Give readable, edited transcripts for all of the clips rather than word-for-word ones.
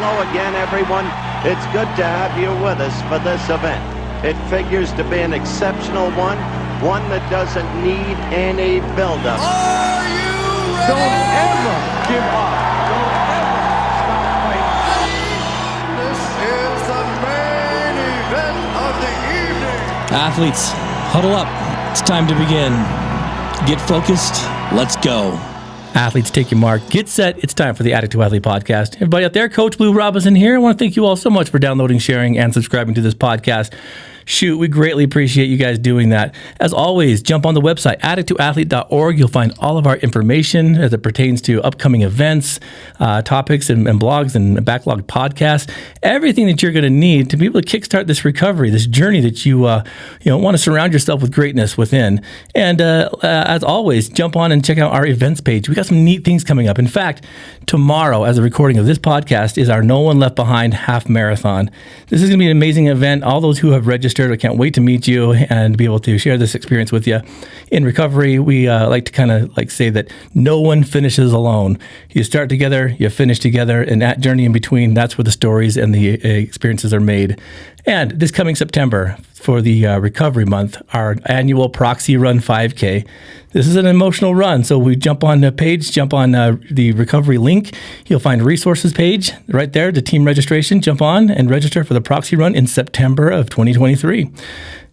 Hello again, everyone. It's good to have you with us for this event. It figures to be an exceptional one that doesn't need any build-up. Are you ready? Don't ever give up. Don't ever stop fighting. This is the main event of the evening. Athletes, huddle up. It's time to begin. Get focused. Let's go. Athletes, take your mark. Get set. It's time for the Addict to Athlete podcast. Everybody out there, Coach Blue Robinson here. I want to thank you all so much for downloading, sharing, and subscribing to this podcast. Shoot, we greatly appreciate you guys doing that. As always, jump on the website, addicttoathlete.org. You'll find all of our information as it pertains to upcoming events, topics, and blogs and backlogged podcasts. Everything that you're going to need to be able to kickstart this recovery, this journey that you want to surround yourself with greatness within. And as always, jump on and check out our events page. We got some neat things coming up. In fact, tomorrow, as a recording of this podcast, is our No One Left Behind half marathon. This is going to be an amazing event. All those who have registered, I can't wait to meet you and be able to share this experience with you. In recovery, we like to kind of say that no one finishes alone. You start together, you finish together, and that journey in between, that's where the stories and the experiences are made. And this coming September, for the recovery month, our annual Proxy Run 5K. This is an emotional run, so we jump on the page, jump on the recovery link. You'll find resources page right there, the team registration. Jump on and register for the Proxy Run in September of 2023.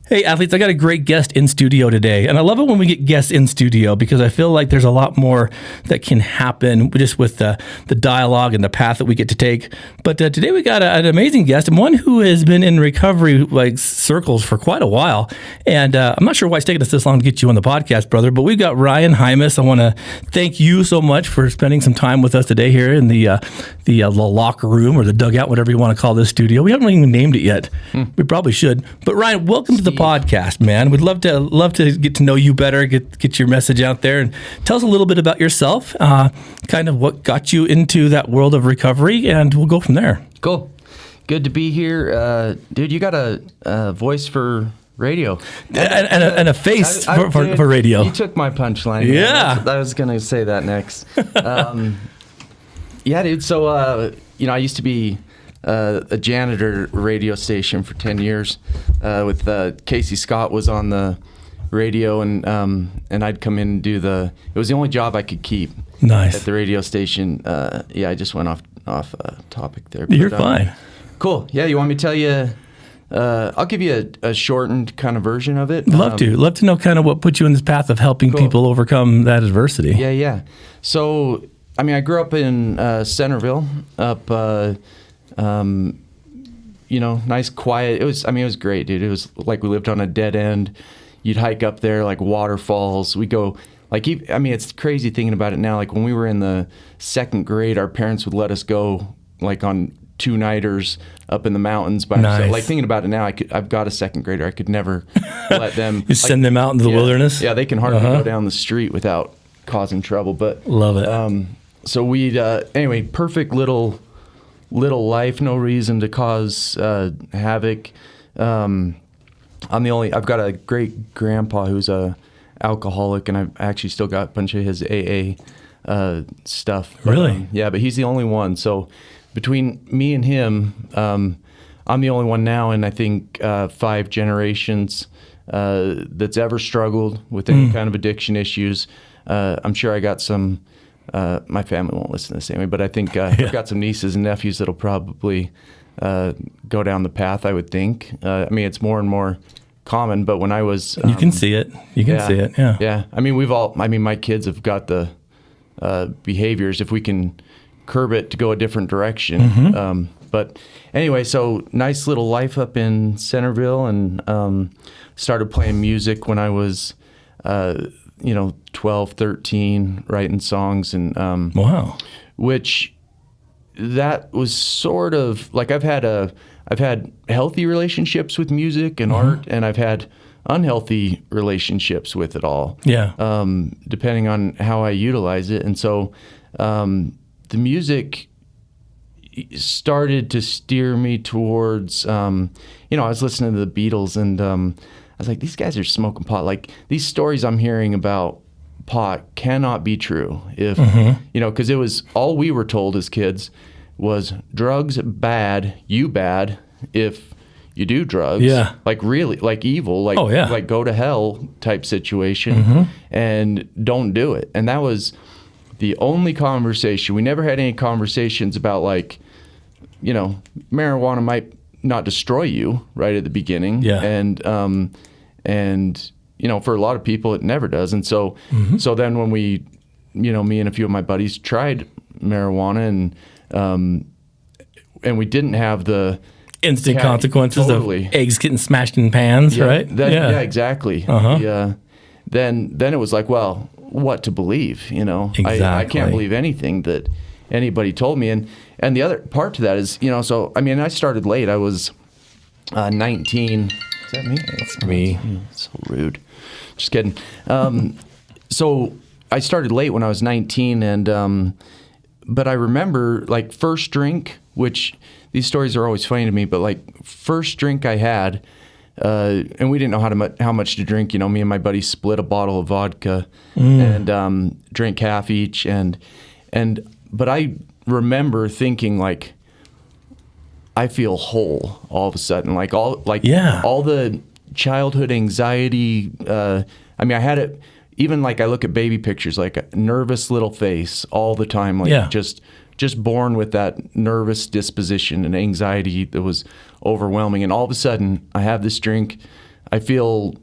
Hey, athletes, I got a great guest in studio today. And I love it when we get guests in studio because I feel like there's a lot more that can happen just with the dialogue and the path that we get to take. But today we got an amazing guest and one who has been in recovery circles for quite a while. And I'm not sure why it's taken us this long to get you on the podcast, brother, but we've got Ryan Hymas. I want to thank you so much for spending some time with us today here in the locker room or the dugout, whatever you want to call this studio. We haven't even named it yet. We probably should. But Ryan, welcome to the podcast, man. We'd love to get to know you better, get your message out there, and tell us a little bit about yourself, kind of what got you into that world of recovery, and we'll go from there. Cool. Good to be here. Dude, you got a voice for radio. And a face for radio. You took my punchline. Yeah. I was going to say that next. Yeah, dude. So, I used to be a janitor at a radio station for 10 years with Casey Scott was on the radio, and I'd come in and do it was the only job I could keep. Nice. At the radio station. I just went off topic there. You're fine. Cool. Yeah, you want me to tell you? I'll give you a shortened kind of version of it. Love to know kind of what put you in this path of helping people overcome that adversity. Yeah. So, I grew up in Centerville, up nice, quiet. It was great, dude. It was like we lived on a dead end. You'd hike up there, like waterfalls. We go, it's crazy thinking about it now. Like when we were in the second grade, our parents would let us go like on 2-nighters up in the mountains by ourselves. Like thinking about it now, I've got a second grader. I could never let them. You send them out into the wilderness? Yeah, they can hardly go down the street without causing trouble. But love it. So we'd, anyway, perfect little life, no reason to cause havoc. I've got a great grandpa who's a alcoholic, and I've actually still got a bunch of his AA stuff. Really? Yeah, but he's the only one. So between me and him, I'm the only one now in I think 5 generations that's ever struggled with any kind of addiction issues. I'm sure I got some. My family won't listen to this anyway, but I think I've got some nieces and nephews that'll probably go down the path, I would think. It's more and more common, but when I was... you can see it. You can see it, yeah. Yeah. My kids have got the behaviors, if we can curb it to go a different direction. But anyway, so nice little life up in Centerville, and started playing music when I was... 12, 13, writing songs, and wow, which that was sort of like I've had healthy relationships with music and art, and I've had unhealthy relationships with it all. Yeah. Depending on how I utilize it, and so the music started to steer me towards. I was listening to the Beatles, and I was like, these guys are smoking pot. Like, these stories I'm hearing about pot cannot be true. If, because it was all we were told as kids was drugs bad, you bad if you do drugs. Yeah. Like really, like evil, like, Oh, yeah. like go to hell type situation, and don't do it. And that was the only conversation. We never had any conversations about like, you know, marijuana might not destroy you right at the beginning. Yeah. And you know, for a lot of people it never does. And so so then when we, you know, me and a few of my buddies tried marijuana, and we didn't have the Instant consequences totally. of eggs getting smashed in pans, right? Yeah, exactly. Then it was like, well, what to believe, you know? Exactly. I can't believe anything that anybody told me. And the other part to that is, you know, so, I mean, I started late. I was 19. Is that me? It's me. So rude. Just kidding. So I started late when I was 19, and but I remember like first drink, which these stories are always funny to me, but like first drink I had, and we didn't know how much to drink. You know, me and my buddy split a bottle of vodka and drank half each, but I remember thinking like, I feel whole all of a sudden, like all the childhood anxiety. I mean, I had it. Even like I look at baby pictures, like a nervous little face all the time, like just born with that nervous disposition and anxiety that was overwhelming. And all of a sudden, I have this drink. I feel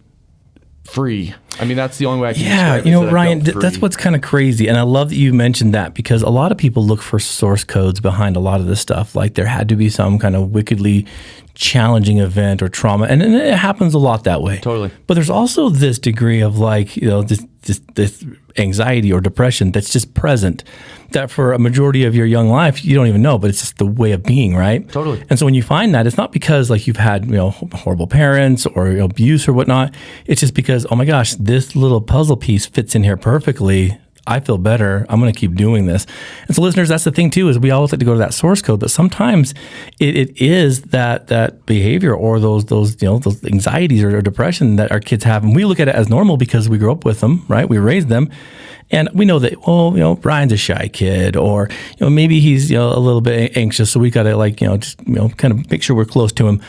free. I mean, that's the only way I can describe it. You know, Ryan, that's what's kind of crazy. And I love that you mentioned that, because a lot of people look for source codes behind a lot of this stuff. Like there had to be some kind of wickedly challenging event or trauma. And it happens a lot that way. Totally. But there's also this degree of like, you know, this anxiety or depression that's just present, that for a majority of your young life, you don't even know, but it's just the way of being, right? Totally. And so when you find that, it's not because like you've had, you know, horrible parents or abuse or whatnot. It's just because, oh my gosh, this little puzzle piece fits in here perfectly. I feel better. I'm going to keep doing this. And so listeners, that's the thing too, is we always like to go to that source code, but sometimes it is that behavior or those you know, those anxieties or depression that our kids have. And we look at it as normal because we grew up with them, right? We raised them. And we know that, well, you know, Brian's a shy kid, or, you know, maybe he's, you know, a little bit anxious. So we got to like, you know, just, you know, kind of make sure we're close to him.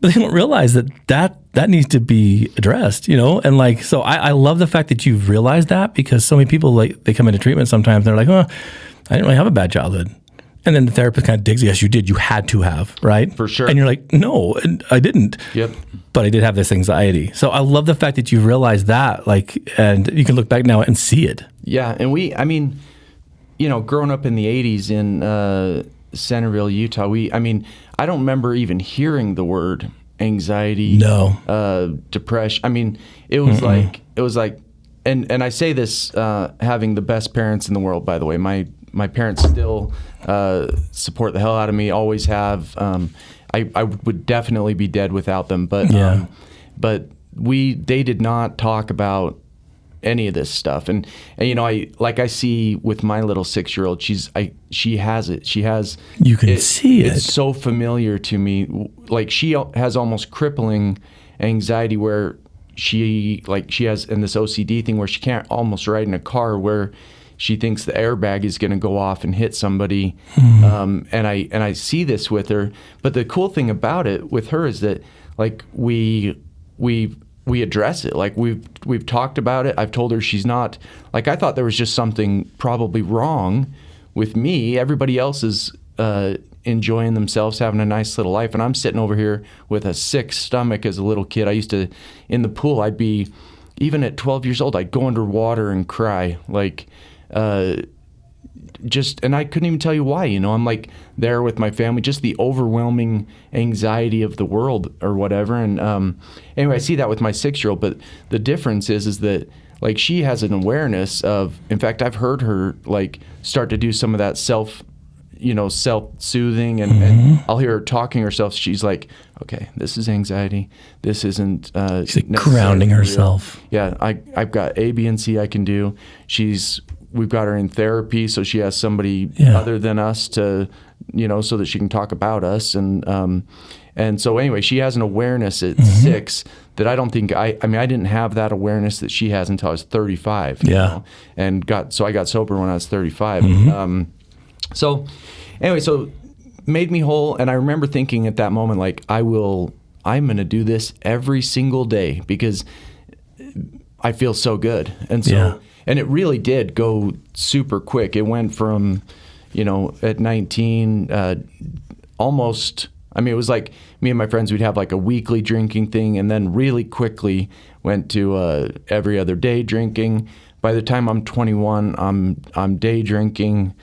But they don't realize that needs to be addressed, you know? And like, so I love the fact that you've realized that, because so many people, like, they come into treatment sometimes, they're like, oh, I didn't really have a bad childhood. And then the therapist kind of digs, yes, you did. You had to have, right? For sure. And you're like, no, I didn't. Yep. But I did have this anxiety. So I love the fact that you realized that, like, and you can look back now and see it. Yeah. And I mean, you know, growing up in the 80s in Centerville, Utah, I don't remember even hearing the word anxiety, depression. I mean, it was like, and I say this, having the best parents in the world, by the way. My parents still support the hell out of me, always have. I would definitely be dead without them, but they did not talk about any of this stuff. And you know, I see with my little 6-year-old, she has it. You can see it. It's so familiar to me. Like she has almost crippling anxiety where she has in this OCD thing where she can't almost ride in a car where she thinks the airbag is going to go off and hit somebody. And I see this with her. But the cool thing about it with her is that like we address it. Like we've talked about it. I've told her she's not, like, I thought there was just something probably wrong with me. Everybody else is enjoying themselves, having a nice little life, and I'm sitting over here with a sick stomach as a little kid. I used to, in the pool, I'd be, even at 12 years old, I'd go underwater and cry, like, and I couldn't even tell you why, you know. I'm like there with my family, just the overwhelming anxiety of the world or whatever. And anyway, I see that with my 6-year-old, but the difference is that like she has an awareness of, in fact, I've heard her like start to do some of that self-soothing, and I'll hear her talking herself. She's like, okay, this is anxiety. This isn't she's like grounding herself. Yeah, I've got A, B, and C I can do. We've got her in therapy, so she has somebody other than us to, you know, so that she can talk about us. And so anyway, she has an awareness at 6 that I don't think I didn't have that awareness that she has until I was 35. You know? And I got sober when I was 35. So anyway, so made me whole. And I remember thinking at that moment, like, I'm going to do this every single day because I feel so good. And so, and it really did go super quick. It went from, at 19, almost, it was like me and my friends, we'd have like a weekly drinking thing, and then really quickly went to every other day drinking. By the time I'm 21, I'm day drinking.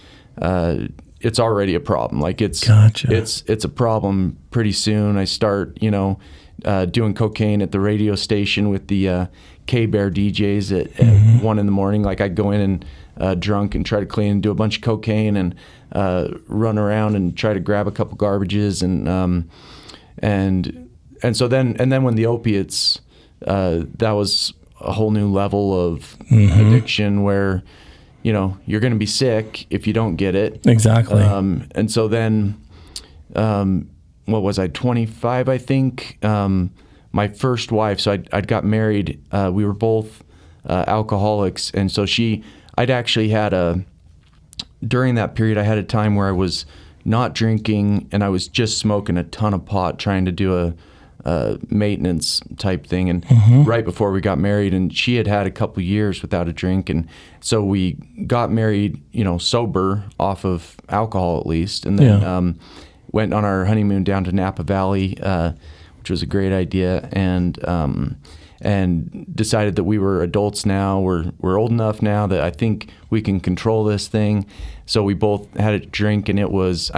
It's already a problem. Like it's a problem pretty soon. I start, doing cocaine at the radio station with the K-Bear DJs at 1 a.m. Like I'd go in and drunk and try to clean and do a bunch of cocaine and run around and try to grab a couple garbages and so then when the opiates, that was a whole new level of addiction where you're going to be sick if you don't get it. Exactly. And so then, what was I, 25, I think? My first wife, so I'd got married. We were both alcoholics. And so I'd actually had during that period, I had a time where I was not drinking and I was just smoking a ton of pot, trying to do a maintenance type thing. And right before we got married, and she had a couple years without a drink. And so we got married, sober off of alcohol at least. And then went on our honeymoon down to Napa Valley, which was a great idea. And decided that we were adults now. We're old enough now that I think we can control this thing. So we both had a drink, and it was,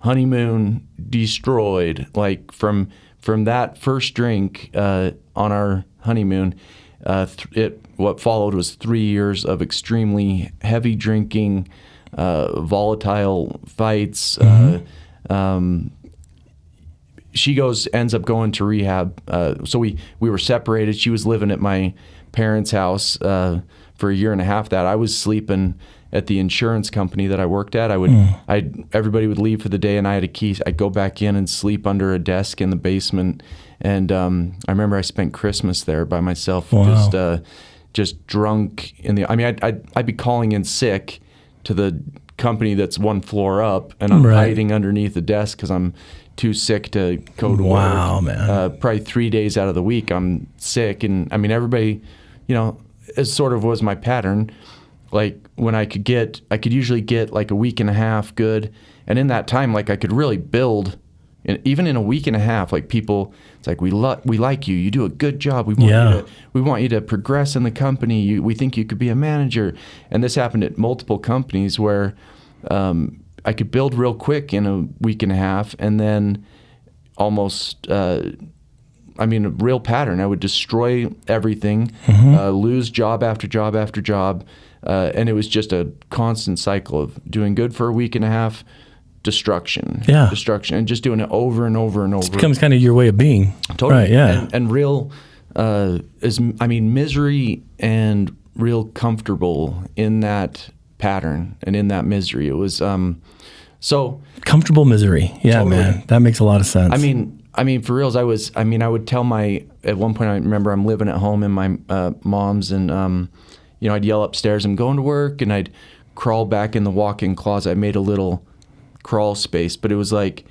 honeymoon destroyed. Like from that first drink on our honeymoon, what followed was 3 years of extremely heavy drinking, volatile fights. She ends up going to rehab. So we were separated. She was living at my parents' house for a year and a half. That I was sleeping at the insurance company that I worked at. Everybody would leave for the day, and I had a key. I'd go back in and sleep under a desk in the basement. And I remember I spent Christmas there by myself, just drunk in the. I'd be calling in sick to the company that's one floor up, and I'm hiding underneath the desk because I'm too sick to go to work. Wow, man. Probably 3 days out of the week I'm sick. And everybody, it sort of was my pattern. Like when I could usually get like a week and a half good. And in that time, like I could really build, even in a week and a half, like people, it's like, we like you. You do a good job. We want you to progress in the company. We think you could be a manager. And this happened at multiple companies where, I could build real quick in a week and a half, and then almost, a real pattern. I would destroy everything, lose job after job after job, and it was just a constant cycle of doing good for a week and a half, destruction, and just doing it over and over and over. It becomes kind of your way of being. Totally. Right, yeah. And real, misery and real comfortable in that pattern and in that misery. It was so comfortable misery. Yeah, totally. Man, that makes a lot of sense. For reals, I would tell at one point, I remember I'm living at home in my mom's, and I'd yell upstairs, I'm going to work, and I'd crawl back in the walk-in closet. I made a little crawl space, but it was like,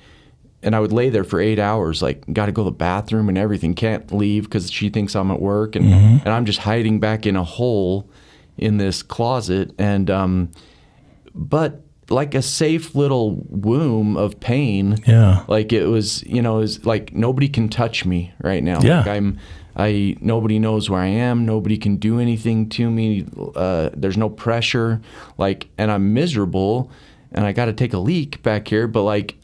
and I would lay there for 8 hours, like, got to go to the bathroom and everything, can't leave because she thinks I'm at work, and I'm just hiding back in a hole in this closet, and but like a safe little womb of pain. Like it was like nobody can touch me right now. Like nobody knows where I am, nobody can do anything to me, there's no pressure, like, and I'm miserable, and I got to take a leak back here, but like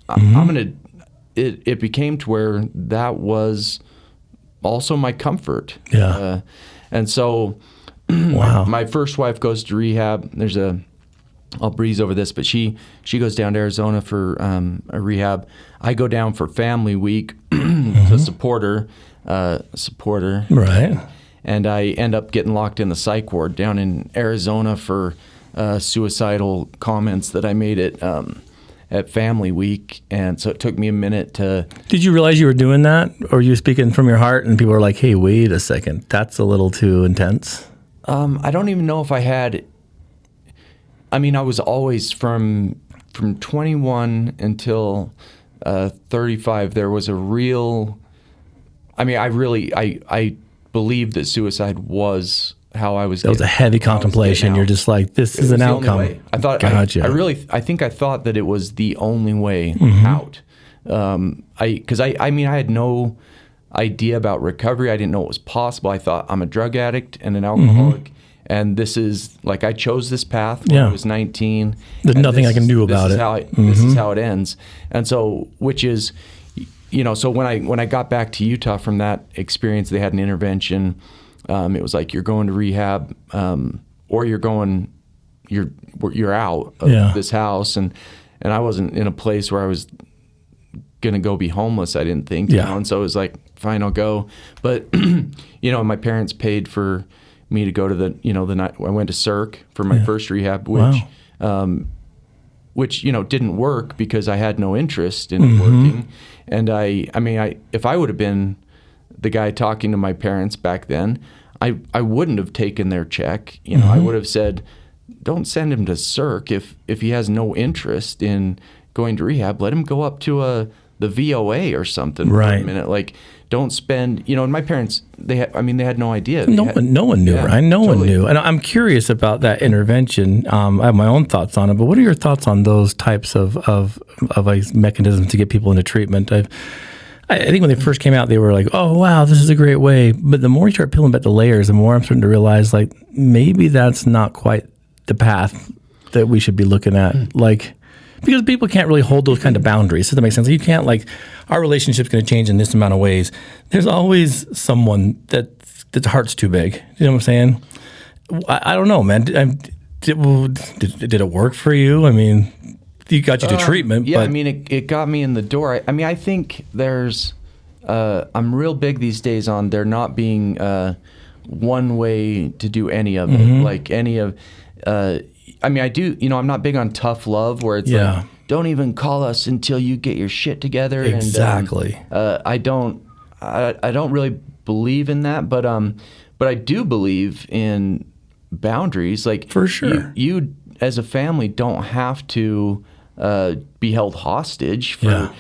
it became to where that was also my comfort. And so my first wife goes to rehab. I'll breeze over this, but she goes down to Arizona for a rehab. I go down for family week to support her. Right. And I end up getting locked in the psych ward down in Arizona for suicidal comments that I made at family week. And so it took me a minute to... Did you realize you were doing that? Or you were speaking from your heart and people were like, hey, wait a second, that's a little too intense? I don't even know if I had... I was always from from 21 until 35, there was a real. I mean, I believed that suicide was how I was. That was a heavy contemplation. You're just like, this is an outcome. I thought. Gotcha. I think I thought that it was the only way out. Because I mean, I had no idea about recovery. I didn't know it was possible. I thought I'm a drug addict and an alcoholic, and this is like I chose this path when I was 19. There's nothing I can do about it. This is how it ends, and so which is, so when I got back to Utah from that experience, they had an intervention. It was like you're going to rehab, or you're out of this house, and I wasn't in a place where I was gonna go be homeless. I didn't think, and so it was like, fine, I'll go. But my parents paid for me to go to the night I went to Cirque for my first rehab, which didn't work because I had no interest in it working. And I mean, if I would have been the guy talking to my parents back then, I wouldn't have taken their check. I would have said, don't send him to Cirque if he has no interest in going to rehab. Let him go up to the VOA or something for a minute. Like, don't spend, and my parents, they had no idea. No one knew, Ryan. No one knew. And I'm curious about that intervention. I have my own thoughts on it, but what are your thoughts on those types of mechanisms to get people into treatment? I think when they first came out, they were like, oh, wow, this is a great way. But the more you start peeling back the layers, the more I'm starting to realize, like, maybe that's not quite the path that we should be looking at. Like, because people can't really hold those kind of boundaries. So that makes sense. You can't, like, our relationship's going to change in this amount of ways. There's always someone that's heart's too big. You know what I'm saying? I don't know, man. Did it work for you? I mean, it got you to treatment. Yeah, but I mean, it got me in the door. I mean, I think there's, I'm real big these days on there not being one way to do any of it. Like any of, I mean, I do, I'm not big on tough love where it's like, don't even call us until you get your shit together. Exactly. And I don't really believe in that, but I do believe in boundaries. Like, for sure, you as a family don't have to be held hostage for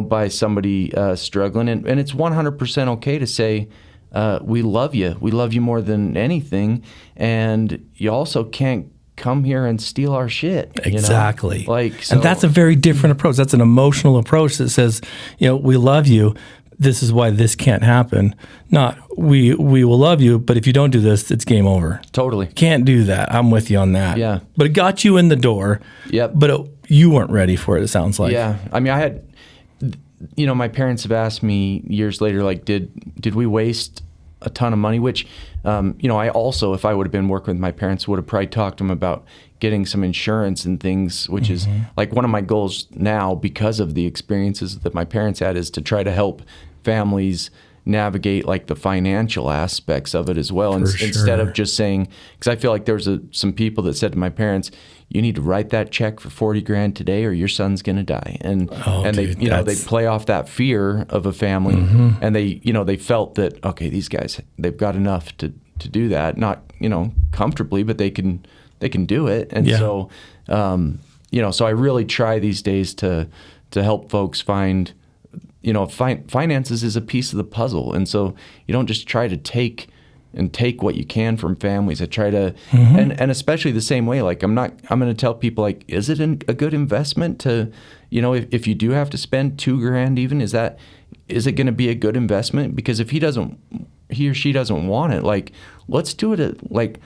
by somebody struggling, and it's 100% okay to say we love you more than anything, and you also can't come here and steal our shit. Exactly. Like, so, and that's a very different approach. That's an emotional approach that says, we love you. This is why this can't happen. Not we will love you, but if you don't do this, it's game over. Totally. Can't do that. I'm with you on that. Yeah. But it got you in the door. Yep. But you weren't ready for it, it sounds like. Yeah. I mean, I had, my parents have asked me years later, like, did we waste a ton of money? Which, I also, if I would have been working with my parents, would have probably talked to them about getting some insurance and things, which is like one of my goals now because of the experiences that my parents had, is to try to help families navigate like the financial aspects of it as well. Instead of just saying, because I feel like there was some people that said to my parents, you need to write that check for $40,000 today or your son's going to die. And they play off that fear of a family, and they felt that, okay, these guys, they've got enough to do that, not, comfortably, but they can do it. And so, so I really try these days to help folks find, finances is a piece of the puzzle. And so you don't just try to take what you can from families. I try to, and especially the same way, like I'm going to tell people, like, is it a good investment to, if you do have to spend $2,000 even, is it going to be a good investment? Because if he or she doesn't want it, like, let's do it. Like,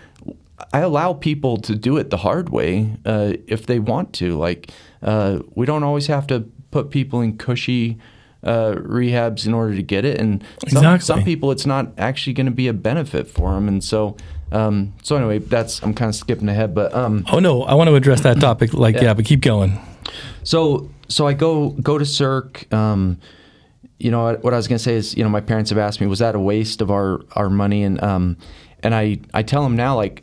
I allow people to do it the hard way if they want to. Like, we don't always have to put people in cushy rehabs in order to get it, and some people it's not actually going to be a benefit for them, and so anyway, I'm kind of skipping ahead, but oh no, I want to address that topic, but keep going. So I go to Cirque. What I was going to say is, my parents have asked me, was that a waste of our money, and I tell them now, like,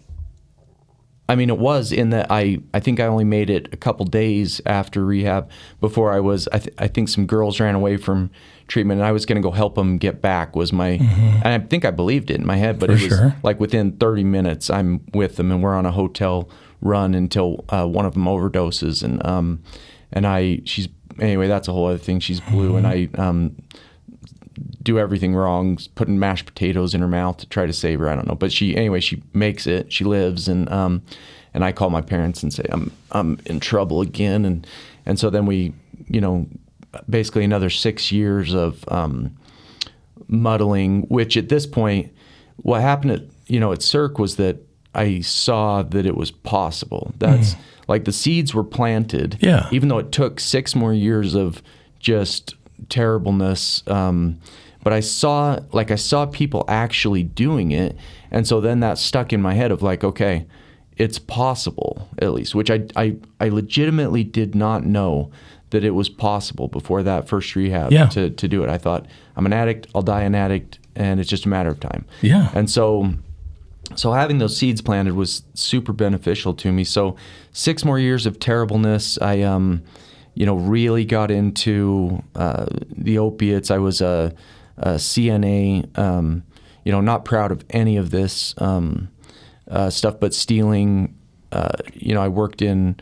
I mean, it was, in that I think I only made it a couple days after rehab before I think some girls ran away from treatment, and I was going to go help them get back, was my, and I think I believed it in my head, but it was like within 30 minutes I'm with them, and we're on a hotel run until one of them overdoses, anyway, that's a whole other thing. She's blue, and I do everything wrong, putting mashed potatoes in her mouth to try to save her. I don't know, but she makes it. She lives, and I call my parents and say I'm in trouble again, and so then we, basically another 6 years of muddling. Which at this point, what happened at Cirque was that I saw that it was possible. That's like the seeds were planted. Yeah. Even though it took 6 more years of just terribleness. But I saw people actually doing it. And so then that stuck in my head of like, okay, it's possible at least, which I legitimately did not know that it was possible before that first rehab to do it. I thought, I'm an addict, I'll die an addict, and it's just a matter of time. Yeah. And so having those seeds planted was super beneficial to me. So 6 more years of terribleness. I, really got into the opiates. I was a CNA, not proud of any of this stuff, but stealing. I worked in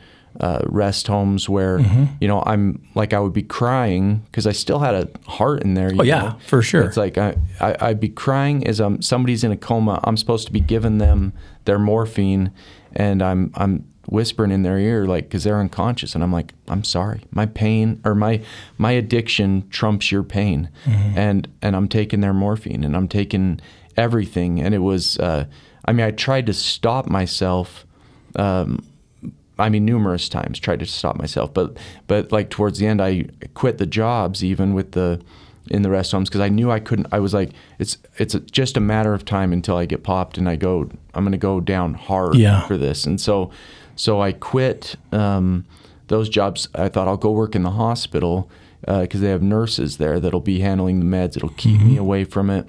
rest homes where, I'm like, I would be crying because I still had a heart in there. Oh, yeah, for sure. It's like I'd be crying as somebody's in a coma. I'm supposed to be giving them their morphine, and I'm whispering in their ear, like, because they're unconscious, and I'm like, I'm sorry, my pain or my addiction trumps your pain, and I'm taking their morphine, and I'm taking everything, and it was, I tried to stop myself. Numerous times tried to stop myself, but like towards the end, I quit the jobs even in the rest homes because I knew I couldn't. I was like, it's just a matter of time until I get popped and I'm going to go down hard for this. And so I quit those jobs. I thought I'll go work in the hospital because they have nurses there that'll be handling the meds. It'll keep me away from it.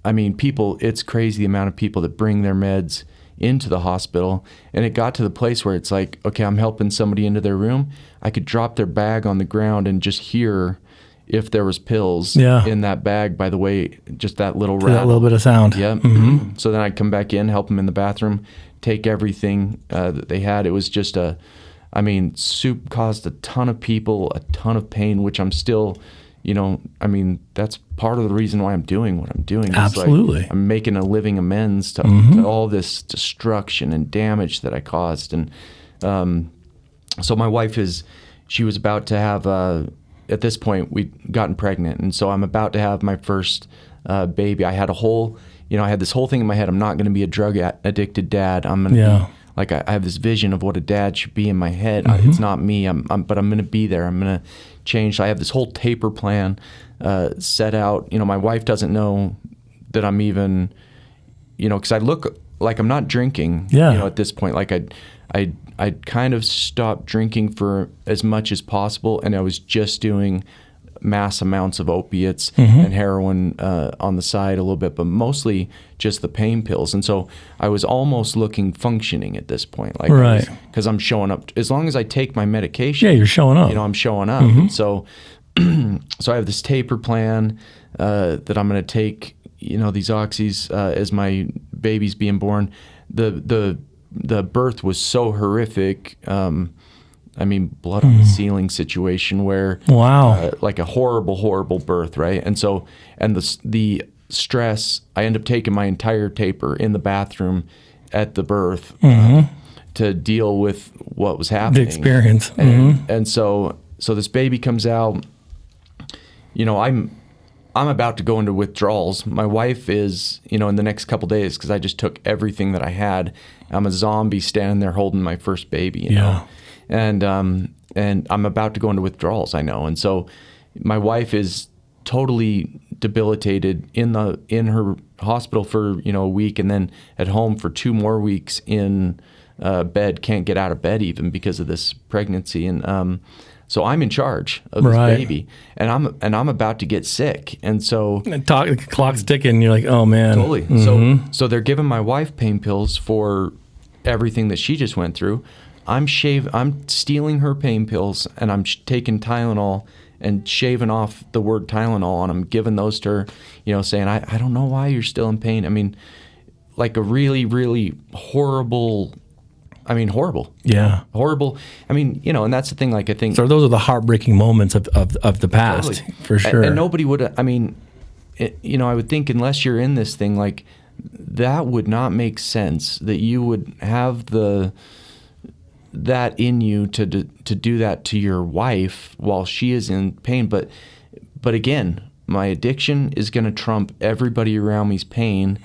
It's crazy the amount of people that bring their meds into the hospital, and it got to the place where it's like, okay, I'm helping somebody into their room. I could drop their bag on the ground and just hear if there was pills in that bag by the way, just that little rattle. That little bit of sound. Yeah. So then I'd come back in, help them in the bathroom, take everything that they had. It was just soup caused a ton of people a ton of pain, which I'm still, that's part of the reason why I'm doing what I'm doing. Absolutely. Like I'm making a living amends to all this destruction and damage that I caused. And so my wife she was about to have, at this point, we'd gotten pregnant. And so I'm about to have my first baby. I had I had this whole thing in my head. I'm not going to be a drug addicted dad. I'm going to be, like, I have this vision of what a dad should be in my head. It's not me, but I'm going to be there. I'm going to change. So I have this whole taper plan set out. My wife doesn't know that I'm even, because I look like I'm not drinking, at this point. Like I'd kind of stopped drinking for as much as possible, and I was just doing mass amounts of opiates and heroin on the side a little bit, but mostly just the pain pills. And so I was almost looking functioning at this point, like, right, because I'm showing up. As long as I take my medication, you're showing up. I'm showing up. And so I have this taper plan that I'm going to take, these oxys as my baby's being born. The birth was so horrific. Blood on the ceiling situation where, like a horrible birth, right? And so, and the stress, I end up taking my entire taper in the bathroom at the birth to deal with what was happening. The experience. And so this baby comes out, I'm about to go into withdrawals. My wife is, in the next couple days, because I just took everything that I had. I'm a zombie standing there holding my first baby, you know? And I'm about to go into withdrawals, I know. And so my wife is totally debilitated in her hospital for, a week, and then at home for 2 more weeks in bed, can't get out of bed even because of this pregnancy. And so I'm in charge of this baby, and I'm about to get sick. And so the clock's ticking, and you're like, oh man. Totally. So they're giving my wife pain pills for everything that she just went through. I'm stealing her pain pills, and I'm taking Tylenol and shaving off the word Tylenol, and I'm giving those to her, saying, I don't know why you're still in pain. Like a really, really horrible I mean, horrible. Yeah. Horrible. I mean, and that's the thing, like, I think... So those are the heartbreaking moments of the past, Totally. for sure. And nobody would, I mean, I would think unless you're in this thing, like, that would not make sense, that you would have that in you to do that to your wife while she is in pain. But again, my addiction is going to trump everybody around me's pain.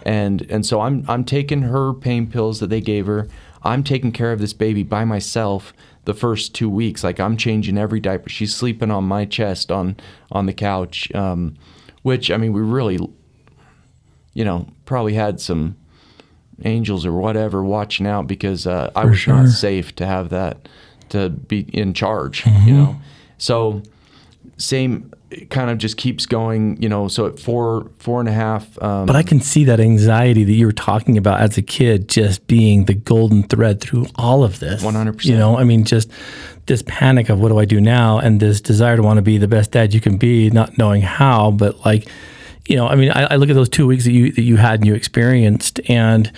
And so I'm taking her pain pills that they gave her. I'm taking care of this baby by myself the first 2 weeks. Like, I'm changing every diaper. She's sleeping on my chest on the couch, which, I mean, we really, probably had some angels or whatever watching out, because I was not safe to have that, to be in charge, So same, it kind of just keeps going, so at 4.5. But I can see that anxiety that you were talking about as a kid just being the golden thread through all of this. 100%. I mean, just this panic of what do I do now, and this desire to want to be the best dad you can be, not knowing how. But like, I mean, I look at those 2 weeks that you had and you experienced, and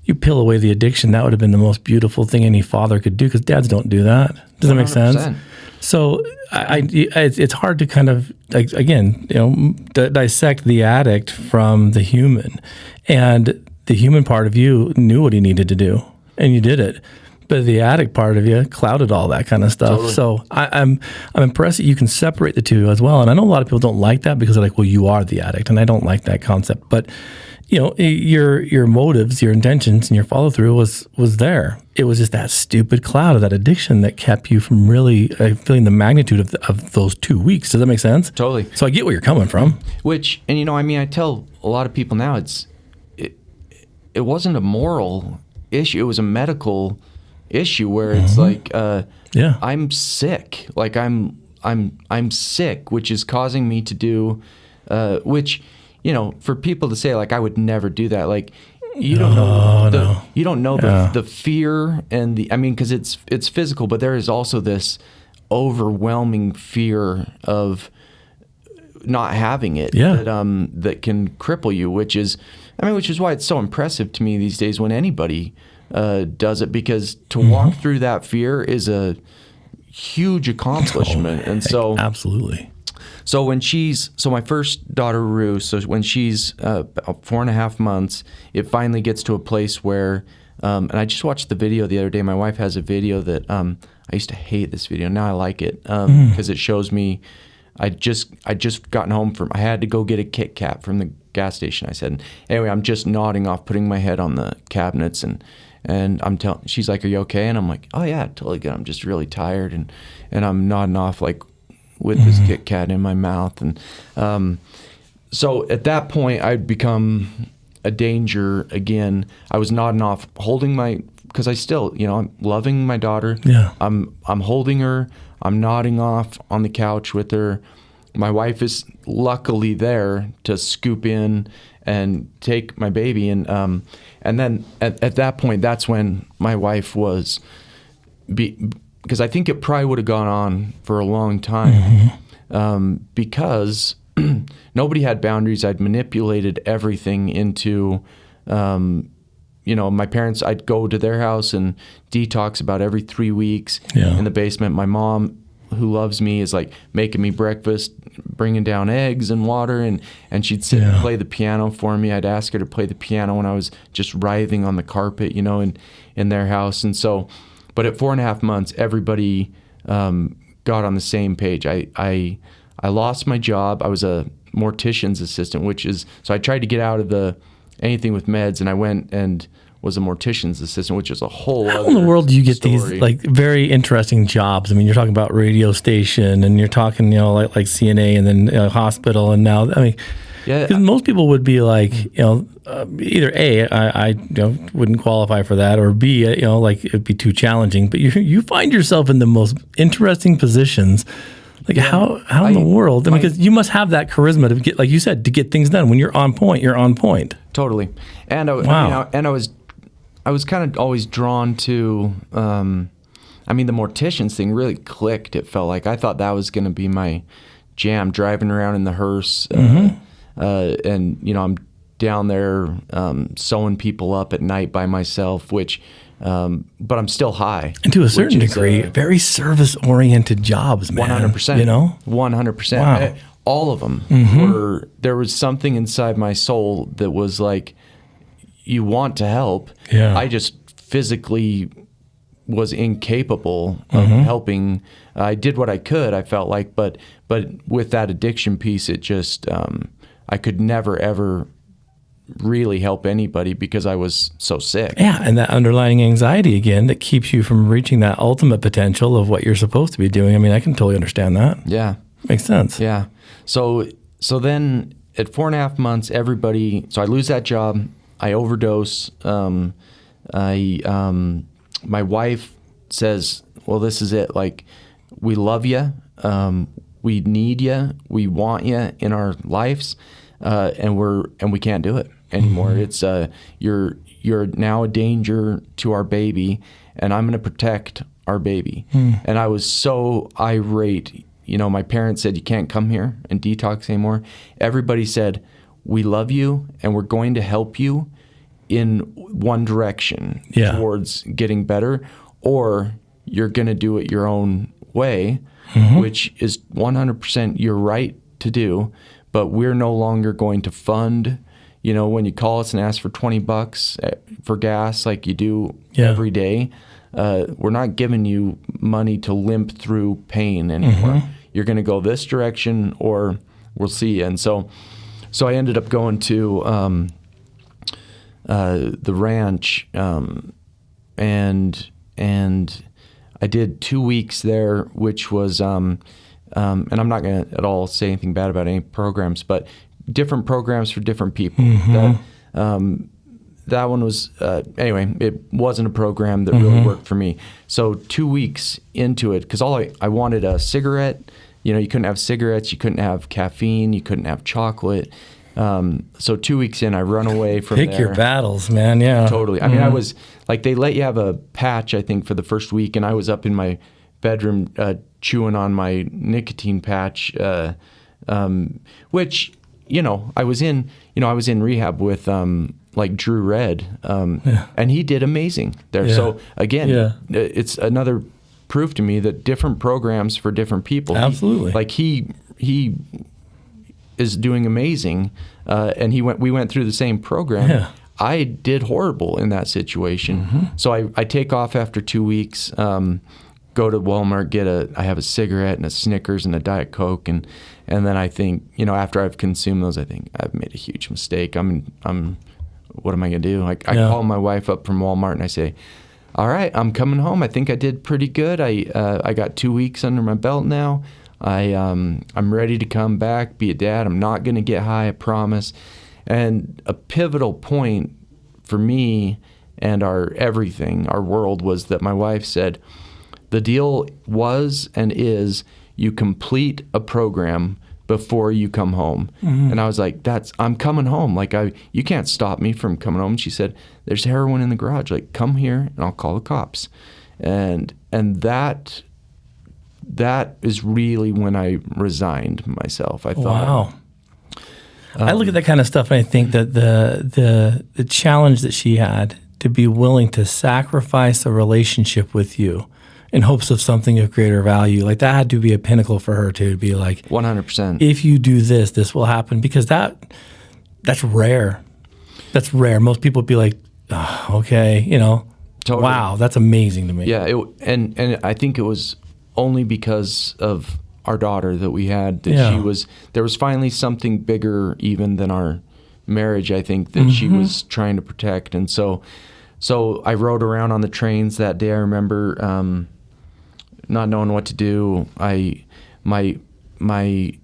you peel away the addiction. That would have been the most beautiful thing any father could do, because dads don't do that. Does that make sense? So it's hard to kind of, like, again, dissect the addict from the human. And the human part of you knew what he needed to do, and you did it. But the addict part of you clouded all that kind of stuff. Totally. So I'm impressed that you can separate the two as well. And I know a lot of people don't like that, because they're like, well, you are the addict. And I don't like that concept. But your motives, your intentions, and your follow through was there. It was just that stupid cloud of that addiction that kept you from really feeling the magnitude of those 2 weeks. Does that make sense? Totally. So I get where you're coming from. Which, and I mean, I tell a lot of people now, it wasn't a moral issue. It was a medical issue where it's like, I'm sick. Like, I'm sick, which is causing me to do, which, for people to say, like, I would never do that, like, you don't know you don't know the fear and because it's physical, but there is also this overwhelming fear of not having it that can cripple you, which is why it's so impressive to me these days when anybody does it, because to walk through that fear is a huge accomplishment. And so absolutely. So my first daughter, Rue, so when she's 4.5 months, it finally gets to a place where, and I just watched the video the other day. My wife has a video that I used to hate this video. Now I like it because it shows me, I just gotten home I had to go get a Kit Kat from the gas station. I said, anyway, I'm just nodding off, putting my head on the cabinets, and she's like, are you okay? And I'm like, oh yeah, totally good. I'm just really tired. And I'm nodding off, like, with this Kit Kat in my mouth. And so at that point, I'd become a danger again. I was nodding off, holding because I still, I'm loving my daughter. Yeah. I'm holding her. I'm nodding off on the couch with her. My wife is luckily there to scoop in and take my baby. And then at that point, that's when my wife was... because I think it probably would have gone on for a long time, because nobody had boundaries. I'd manipulated everything into, my parents, I'd go to their house and detox about every 3 weeks in the basement. My mom, who loves me, is like making me breakfast, bringing down eggs and water, and she'd sit and play the piano for me. I'd ask her to play the piano when I was just writhing on the carpet, in their house. And so... But at 4.5 months, everybody got on the same page. I lost my job. I was a mortician's assistant, so I tried to get out of anything with meds, and I went and was a mortician's assistant, which is a whole other How in the world do you get story. these like very interesting jobs? I mean, you're talking about radio station, and you're talking, like CNA, and then hospital, and now, because most people would be like, either A, I wouldn't qualify for that, or B, like it'd be too challenging. But you find yourself in the most interesting positions. Like how in the world? Because you must have that charisma to get, like you said, to get things done. When you're on point, you're on point. Totally. And I was kind of always drawn to. The morticians thing really clicked. It felt like I thought that was going to be my jam. Driving around in the hearse. And I'm down there sewing people up at night by myself, which but I'm still high. And to a certain degree, very service-oriented jobs, man. 100%. You know? 100%. Wow. All of them were, there was something inside my soul that was like, you want to help. Yeah. I just physically was incapable of helping. I did what I could, I felt like, but with that addiction piece, it just, I could never, ever really help anybody because I was so sick. Yeah, and that underlying anxiety again that keeps you from reaching that ultimate potential of what you're supposed to be doing. I mean, I can totally understand that. Yeah. Makes sense. Yeah. So then at 4.5 months, so I lose that job. I overdose. My wife says, well, this is it. Like, we love you. We need you. We want you in our lives. And we can't do it anymore. It's, you're now a danger to our baby, and I'm going to protect our baby. And I was so irate. You know, my parents said, you can't come here and detox anymore. Everybody said, we love you and we're going to help you in one direction towards getting better, or you're going to do it your own way, which is 100% your right to do, but we're no longer going to fund, you know, when you call us and ask for $20 for gas like you do every day, we're not giving you money to limp through pain anymore. You're going to go this direction or we'll see you. And so I ended up going to the ranch, and I did 2 weeks there, which was, and I'm not going to at all say anything bad about any programs, but different programs for different people. That one was, anyway, it wasn't a program that really worked for me. So 2 weeks into it, because all I wanted a cigarette. You know, you couldn't have cigarettes, you couldn't have caffeine, you couldn't have chocolate. So 2 weeks in, I run away from there. Pick your battles, man. Yeah. Totally. I mean, I was like, they let you have a patch, I think, for the first week, and I was up in my bedroom chewing on my nicotine patch, which, you know, I was in rehab with like Drew Red, and he did amazing there. Yeah. So again, it's another proof to me that different programs for different people. Absolutely. He is doing amazing, and we went through the same program. Yeah. I did horrible in that situation. So I take off after 2 weeks, go to Walmart, I have a cigarette and a Snickers and a Diet Coke, and then I think, you know, after I've consumed those, I think I've made a huge mistake. What am I gonna do? I call my wife up from Walmart and I say, all right, I'm coming home. I think I did pretty good. I got 2 weeks under my belt now. I'm ready to come back, be a dad. I'm not going to get high, I promise. And a pivotal point for me and our world, was that my wife said, the deal was and is you complete a program before you come home. And I was like, I'm coming home. Like, you can't stop me from coming home. And she said, there's heroin in the garage. Like, come here and I'll call the cops. And that is really when I resigned myself. I thought, wow. I look at that kind of stuff and I think that the challenge that she had to be willing to sacrifice a relationship with you in hopes of something of greater value, like that had to be a pinnacle for her to be like, 100%. If you do this, this will happen, because that's rare. That's rare. Most people would be like, oh, okay, you know, totally. Wow, that's amazing to me. Yeah, and I think it was only because of our daughter that we had, that there was finally something bigger even than our marriage, I think, that she was trying to protect. And so I rode around on the trains that day. I remember not knowing what to do.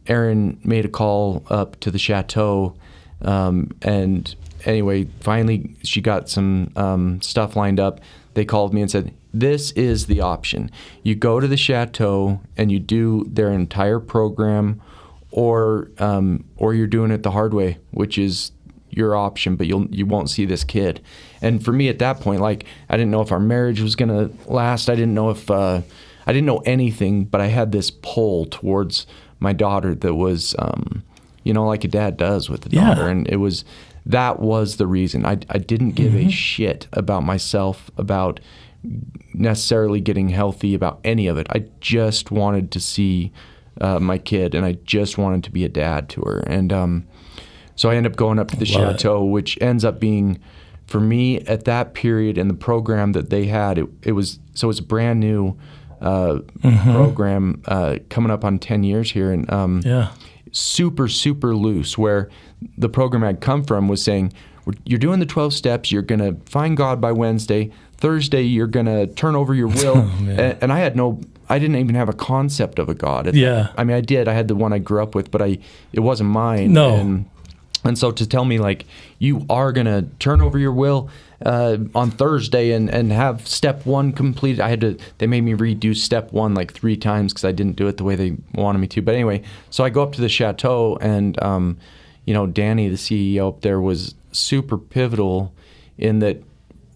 Erin made a call up to the chateau, and anyway, finally she got some stuff lined up. They called me and said, this is the option. You go to the chateau and you do their entire program, or you're doing it the hard way, which is your option, but you won't see this kid. And for me at that point, like, I didn't know if our marriage was gonna last. I didn't know if I didn't know anything, but I had this pull towards my daughter that was, you know, like a dad does with a daughter. And it was that was the reason. I didn't give a shit about myself, about necessarily getting healthy, about any of it. I just wanted to see my kid, and I just wanted to be a dad to her. And so I ended up going up to the Chateau, which ends up being, for me at that period in the program that they had, it was a brand new program coming up on 10 years here, and super, super loose, where the program I'd come from was saying, you're doing the 12 steps, you're going to find God by Wednesday, Thursday you're going to turn over your will. And I didn't even have a concept of a God. I mean, I did. I had the one I grew up with, but it wasn't mine. No. And so to tell me, like, you are going to turn over your will on Thursday and have step 1 completed. They made me redo step 1 like 3 times because I didn't do it the way they wanted me to. But anyway, so I go up to the Chateau, and, Danny, the CEO up there, was super pivotal in that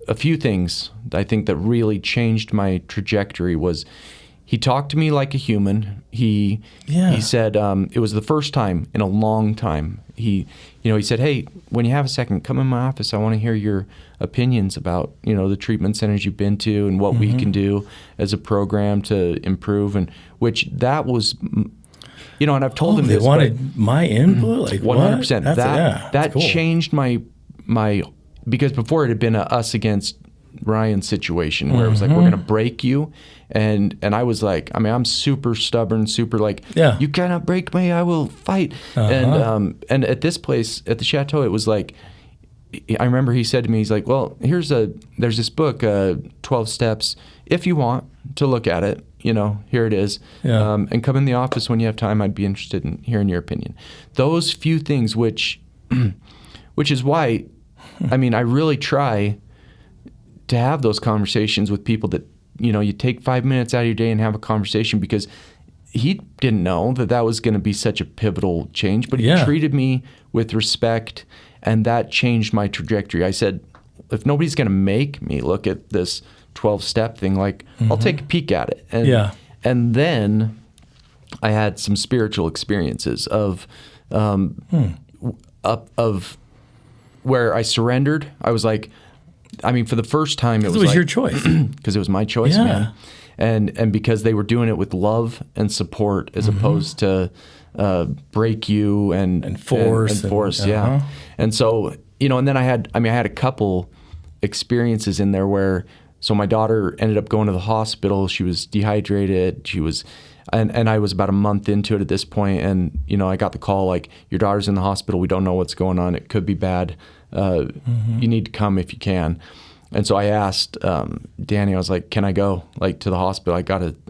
a few things I think that really changed my trajectory was he talked to me like a human. He said, it was the first time in a long time. He said, hey, when you have a second, come in my office. I want to hear your opinions about, the treatment centers you've been to and what we can do as a program to improve. And which that was, and I've told him they this. wanted my input? Like 100%. What? That cool. changed my, because before it had been a us against Ryan situation where it was like, we're going to break you. And I was like, I mean, I'm super stubborn, super like, you cannot break me, I will fight. And at this place, at the Chateau, it was like, I remember he said to me, he's like, well, there's this book, 12 Steps. If you want to look at it, here it is. And come in the office when you have time. I'd be interested in hearing your opinion. Those few things, which is why, I mean, I really try to have those conversations with people that, you take 5 minutes out of your day and have a conversation, because he didn't know that was going to be such a pivotal change, but he treated me with respect, and that changed my trajectory. I said, if nobody's going to make me look at this 12-step thing, like, I'll take a peek at it. And then I had some spiritual experiences of where I surrendered. I was like, I mean, for the first time, it was like, your choice. Because it was my choice, man. And because they were doing it with love and support as opposed to break you and force. And so, and then I had a couple experiences in there where, so my daughter ended up going to the hospital. She was dehydrated. She was, and I was about a month into it at this point, and I got the call like, your daughter's in the hospital. We don't know what's going on. It could be bad. You need to come if you can. And so I asked Danny, I was like, can I go like to the hospital?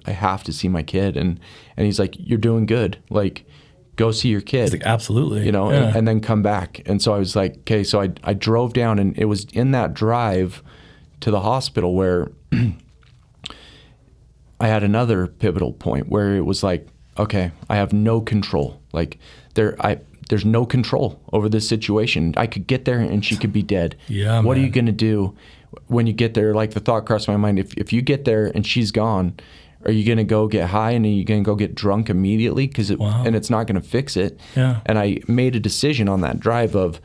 I have to see my kid. And he's like, you're doing good. Like, go see your kid. He's like, absolutely. And then come back. And so I was like, okay. So I drove down, and it was in that drive to the hospital where I had another pivotal point where it was like, okay, I have no control. Like there's no control over this situation. I could get there and she could be dead. What are you going to do when you get there? Like, the thought crossed my mind, if you get there and she's gone, are you going to go get high and are you going to go get drunk immediately? And it's not going to fix it. And I made a decision on that drive of,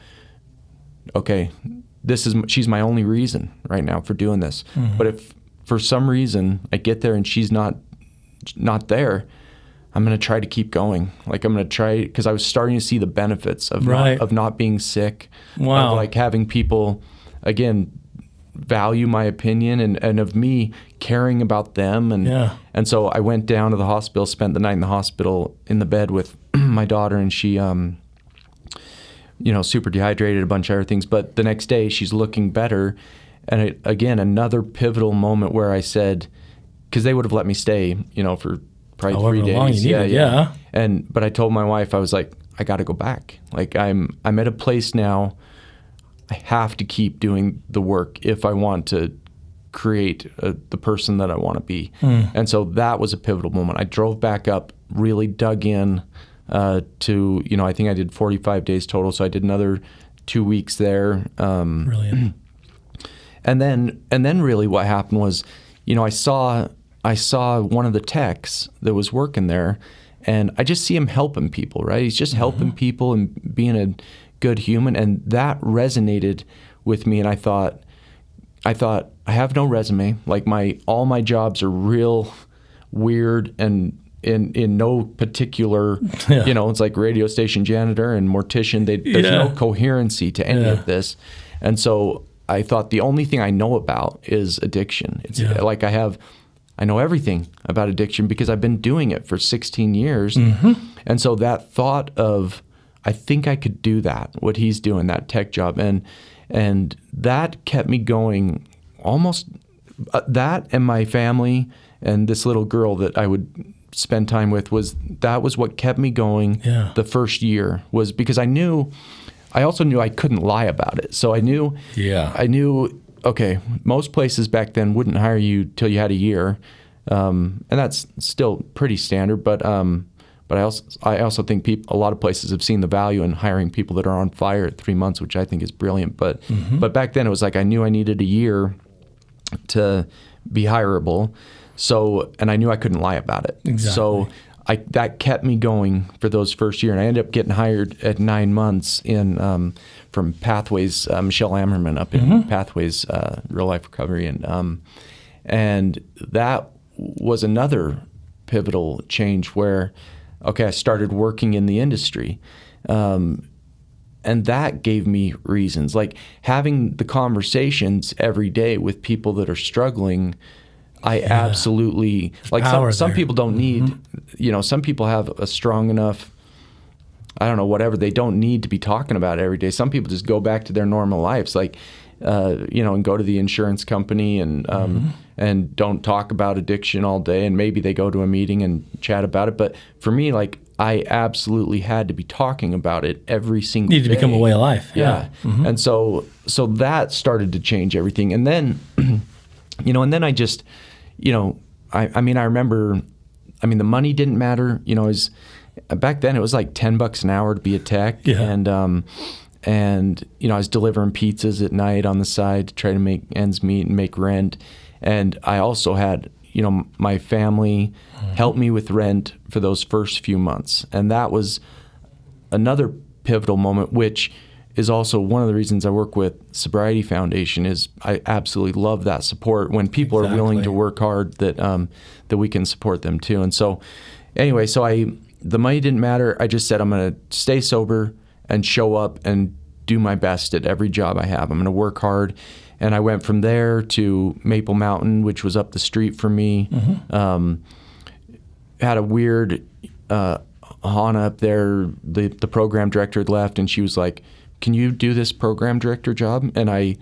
okay, she's my only reason right now for doing this. But if for some reason I get there and she's not there, I'm going to try to keep going. Like, I'm going to try, because I was starting to see the benefits of not being sick, of like having people, again, value my opinion and of me caring about them. And so I went down to the hospital, spent the night in the hospital in the bed with my daughter, and she, super dehydrated, a bunch of other things. But the next day she's looking better. And again, another pivotal moment where I said, because they would have let me stay, for probably 3 days. Long you needed, But I told my wife, I was like, I got to go back. Like, I'm at a place now, I have to keep doing the work if I want to create the person that I want to be. And so that was a pivotal moment. I drove back up, really dug in to, I think I did 45 days total. So I did another 2 weeks there. Brilliant. And then really what happened was, I saw one of the techs that was working there, and I just see him helping people, right? He's just helping people and being a good human, and that resonated with me. And I thought I have no resume. Like all my jobs are real weird and in no particular, it's like radio station janitor and mortician. There's no coherency to any of this. And so I thought the only thing I know about is addiction. It's like I know everything about addiction because I've been doing it for 16 years. And so that thought of, I think I could do that, what he's doing, that tech job. And that kept me going almost, that and my family and this little girl that I would spend time with was what kept me going the first year, was because I also knew I couldn't lie about it. So I knew, okay, most places back then wouldn't hire you till you had a year. And that's still pretty standard, but I also think a lot of places have seen the value in hiring people that are on fire at 3 months, which I think is brilliant. But back then it was like I knew I needed a year to be hireable. So, and I knew I couldn't lie about it. Exactly. So that kept me going for those first year. And I ended up getting hired at 9 months from Pathways, Michelle Ammerman up in Pathways, Real Life Recovery. And that was another pivotal change where, okay, I started working in the industry. And that gave me reasons, like having the conversations every day with people that are struggling. I absolutely, like some people don't need, some people have a strong enough, I don't know, whatever, they don't need to be talking about it every day. Some people just go back to their normal lives, like, and go to the insurance company and don't talk about addiction all day. And maybe they go to a meeting and chat about it. But for me, like, I absolutely had to be talking about it every single day. Need to become a way of life. Yeah. And so that started to change everything. And then, I just, I remember, the money didn't matter, back then it was like $10 an hour to be a tech. Yeah. And I was delivering pizzas at night on the side to try to make ends meet and make rent. And I also had, my family help me with rent for those first few months. And that was another pivotal moment, which is also one of the reasons I work with Sobriety Foundation. Is I absolutely love that support when people are willing to work hard, that we can support them too. And so anyway, the money didn't matter. I just said, I'm going to stay sober and show up and do my best at every job I have. I'm going to work hard. And I went from there to Maple Mountain, which was up the street from me. Had a weird Hannah up there, the program director had left, and she was like, can you do this program director job? And I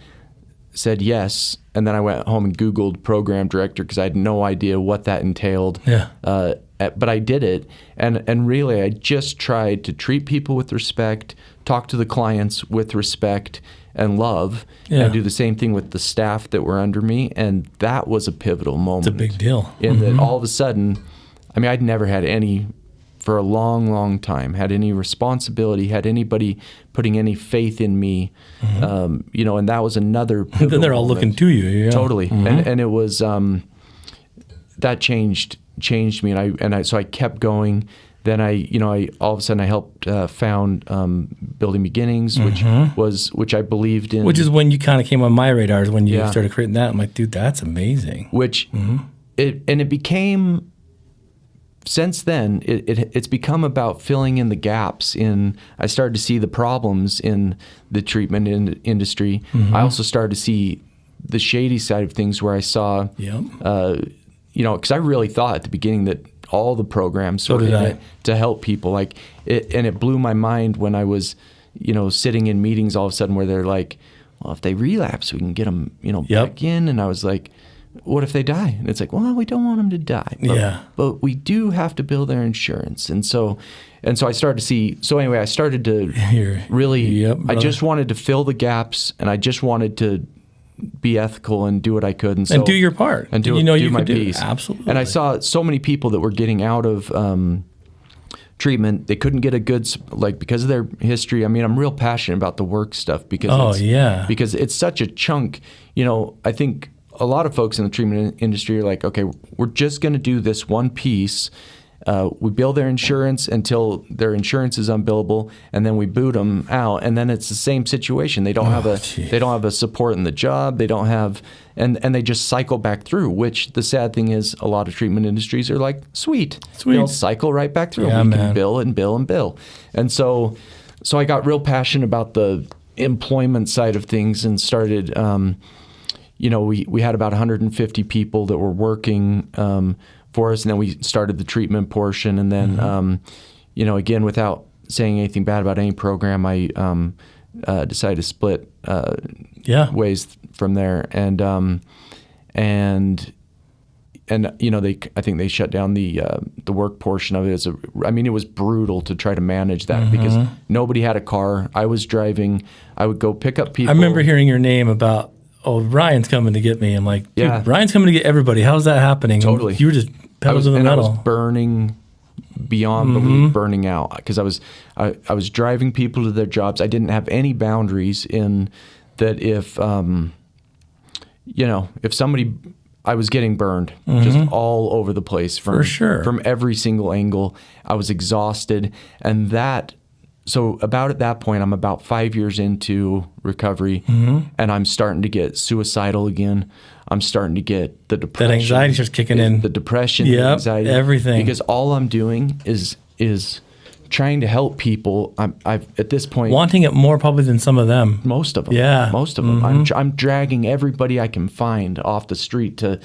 said yes. And then I went home and Googled program director because I had no idea what that entailed. Yeah. But I did it. And really, I just tried to treat people with respect, talk to the clients with respect and love, and do the same thing with the staff that were under me. And that was a pivotal moment. It's a big deal. In that all of a sudden, I'd never had any, for a long, long time, had any responsibility, had anybody putting any faith in me, and that was another pivotal then they're all moment. looking to you. Yeah. Totally. And it was, that changed me. And so I kept going. Then I all of a sudden I helped found Building Beginnings, which I believed in. Which is when you kind of came on my radar, is when you started creating that. I'm like, dude, that's amazing. Which it became. Since then, it's become about filling in the gaps. I started to see the problems in the treatment industry. I also started to see the shady side of things, where I saw, because I really thought at the beginning that all the programs were in it to help people. Like and it blew my mind when I was, sitting in meetings all of a sudden where they're like, well, if they relapse, we can get them, back in. And I was like, what if they die? And it's like, well, we don't want them to die. But we do have to bill their insurance. And so I started to see. So anyway, I started to really. I just wanted to fill the gaps, and I just wanted to be ethical and do what I could, and do your part, and do my piece. Absolutely. And I saw so many people that were getting out of treatment. They couldn't get a good, because of their history. I'm real passionate about the work stuff because because it's such a chunk. I think a lot of folks in the treatment industry are like, okay, we're just going to do this one piece, We bill their insurance until their insurance is unbillable, and then we boot them out. And then it's the same situation. They don't have a support in the job. They don't have, and they just cycle back through. Which the sad thing is, a lot of treatment industries are like, sweet. They'll cycle right back through. Yeah, we can bill and bill and bill. And so I got real passionate about the employment side of things and started. We had about 150 people that were working for us, and then we started the treatment portion. And then, again, without saying anything bad about any program, I decided to split ways from there. And I think they shut down the work portion of it. It was brutal to try to manage that because nobody had a car. I was driving. I would go pick up people. I remember hearing your name about, Ryan's coming to get me. I'm like, dude, Ryan's coming to get everybody. How's that happening? Totally. And you were just pedal to the metal. I was burning beyond belief, burning out because I was driving people to their jobs. I didn't have any boundaries in that. If somebody, I was getting burned just all over the place from every single angle. I was exhausted, and so about at that point, I'm about 5 years into recovery, and I'm starting to get suicidal again. I'm starting to get the depression. That anxiety starts kicking in. The depression, the anxiety, everything. Because all I'm doing is trying to help people. I've at this point wanting it more probably than some of them. Most of them. Yeah. Most of them. I'm dragging everybody I can find off the street to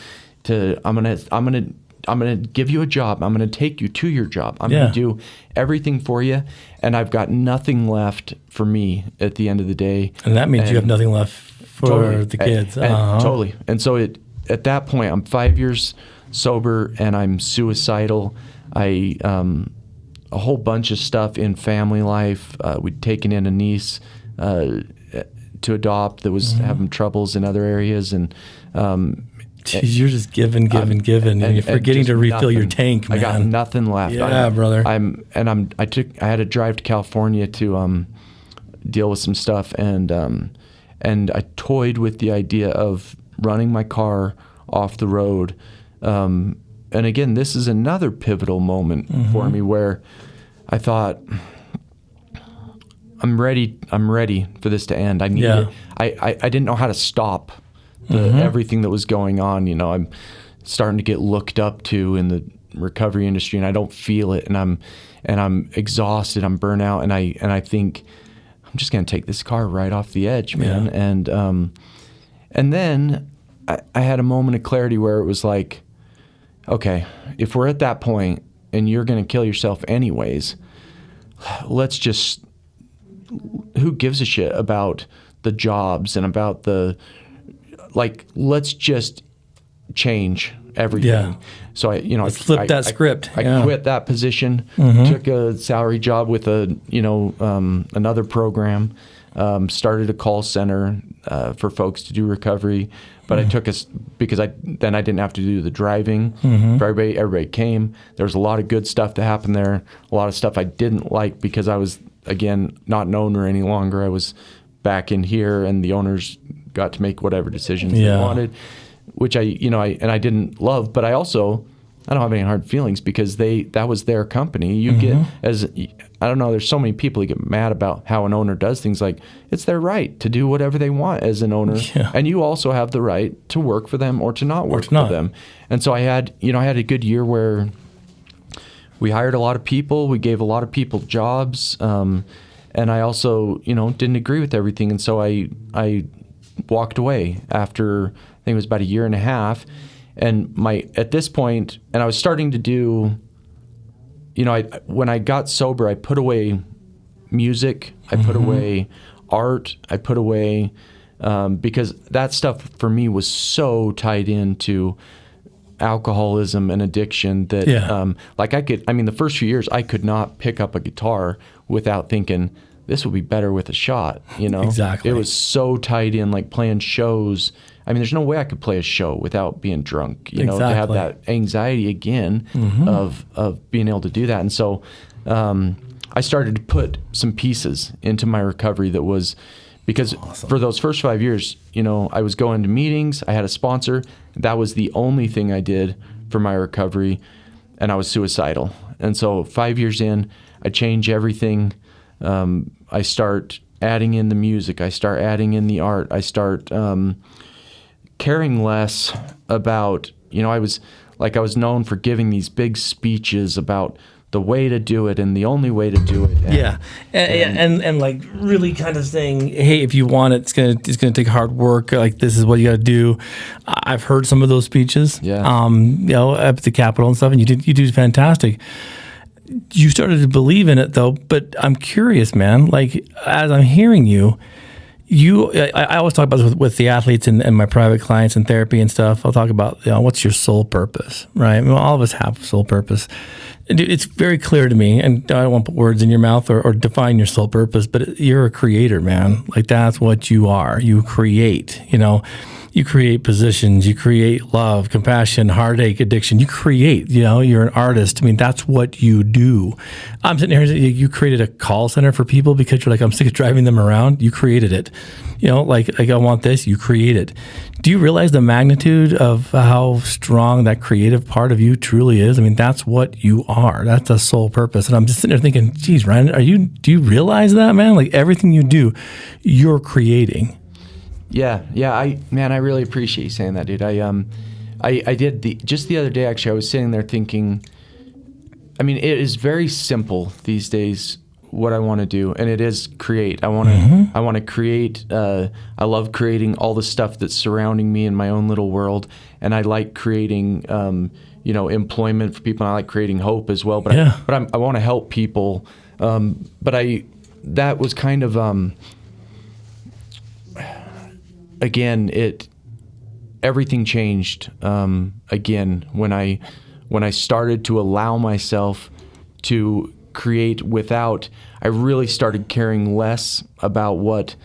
I'm gonna give you a job. I'm gonna take you to your job. I'm gonna do everything for you, and I've got nothing left for me at the end of the day. And that means you have nothing left for the kids. Totally. And so at that point, I'm 5 years sober, and I'm suicidal. I a whole bunch of stuff in family life. We'd taken in a niece to adopt that was having troubles in other areas, and Jeez, you're just giving, and you're forgetting to refill your tank, man. I got nothing left. Yeah, brother. I had to drive to California to deal with some stuff, and I toyed with the idea of running my car off the road. And again, this is another pivotal moment for me where I thought, I'm ready for this to end. I need it. I didn't know how to stop everything that was going on. I'm starting to get looked up to in the recovery industry, and I don't feel it, and I'm exhausted, I'm burnt out, and I think I'm just gonna take this car right off the edge, man. Yeah. And then I had a moment of clarity where it was like, okay, if we're at that point and you're gonna kill yourself anyways, let's just, who gives a shit about the jobs and about let's just change everything. Yeah. So let's flip that script. I quit that position, took a salary job with another program, started a call center for folks to do recovery. But I took because I didn't have to do the driving. Everybody came. There was a lot of good stuff that happened there. A lot of stuff I didn't like because I was, again, not an owner any longer. I was back in here, and the owners got to make whatever decisions they wanted, which I didn't love, but I don't have any hard feelings because that was their company. You get, I don't know, there's so many people who get mad about how an owner does things. Like, it's their right to do whatever they want as an owner. Yeah. And you also have the right to work for them or to not work for them. And so I had a good year where we hired a lot of people. We gave a lot of people jobs. And I also, didn't agree with everything. And so I walked away after, I think it was about a year and a half. And at this point, and I was starting to do, when I got sober, I put away music, I put away art, I put away, because that stuff for me was so tied into alcoholism and addiction that, the first few years I could not pick up a guitar without thinking, this would be better with a shot, Exactly. It was so tied in, like playing shows. There's no way I could play a show without being drunk, to have that anxiety again of being able to do that. And so I started to put some pieces into my recovery that was, because for those first 5 years, I was going to meetings, I had a sponsor. That was the only thing I did for my recovery, and I was suicidal. And so 5 years in, I change everything. I start adding in the music. I start adding in the art. I start caring less about, I was known for giving these big speeches about the way to do it and the only way to do it. And like really kind of saying, hey, if you want it, it's gonna take hard work. Like, this is what you got to do. I've heard some of those speeches. At the Capitol and stuff, and you do fantastic. You started to believe in it though, but I'm curious, man. Like, as I'm hearing you, I always talk about this with the athletes and my private clients in therapy and stuff. I'll talk about, what's your sole purpose, right? I mean, all of us have sole purpose. It's very clear to me, and I don't want to put words in your mouth or define your sole purpose, but you're a creator, man. Like, that's what you are. You create, you create positions, you create love, compassion, heartache, addiction. You create, you're an artist. I mean, that's what you do. I'm sitting here, you created a call center for people because you're like, I'm sick of driving them around. You created it. Like I want this, you create it. Do you realize the magnitude of how strong that creative part of you truly is? I mean, that's what you are. That's a sole purpose. And I'm just sitting there thinking, geez, Ryan, do you realize that, man? Like, everything you do, you're creating. Yeah. I really appreciate you saying that, dude. I did just the other day, actually, I was sitting there thinking, I mean, it is very simple these days what I want to do, and it is create. I want to create. I love creating all the stuff that's surrounding me in my own little world, and I like creating, employment for people. And I like creating hope as well. But I want to help people. That was kind of again, everything changed again when I started to allow myself to create without. I really started caring less about what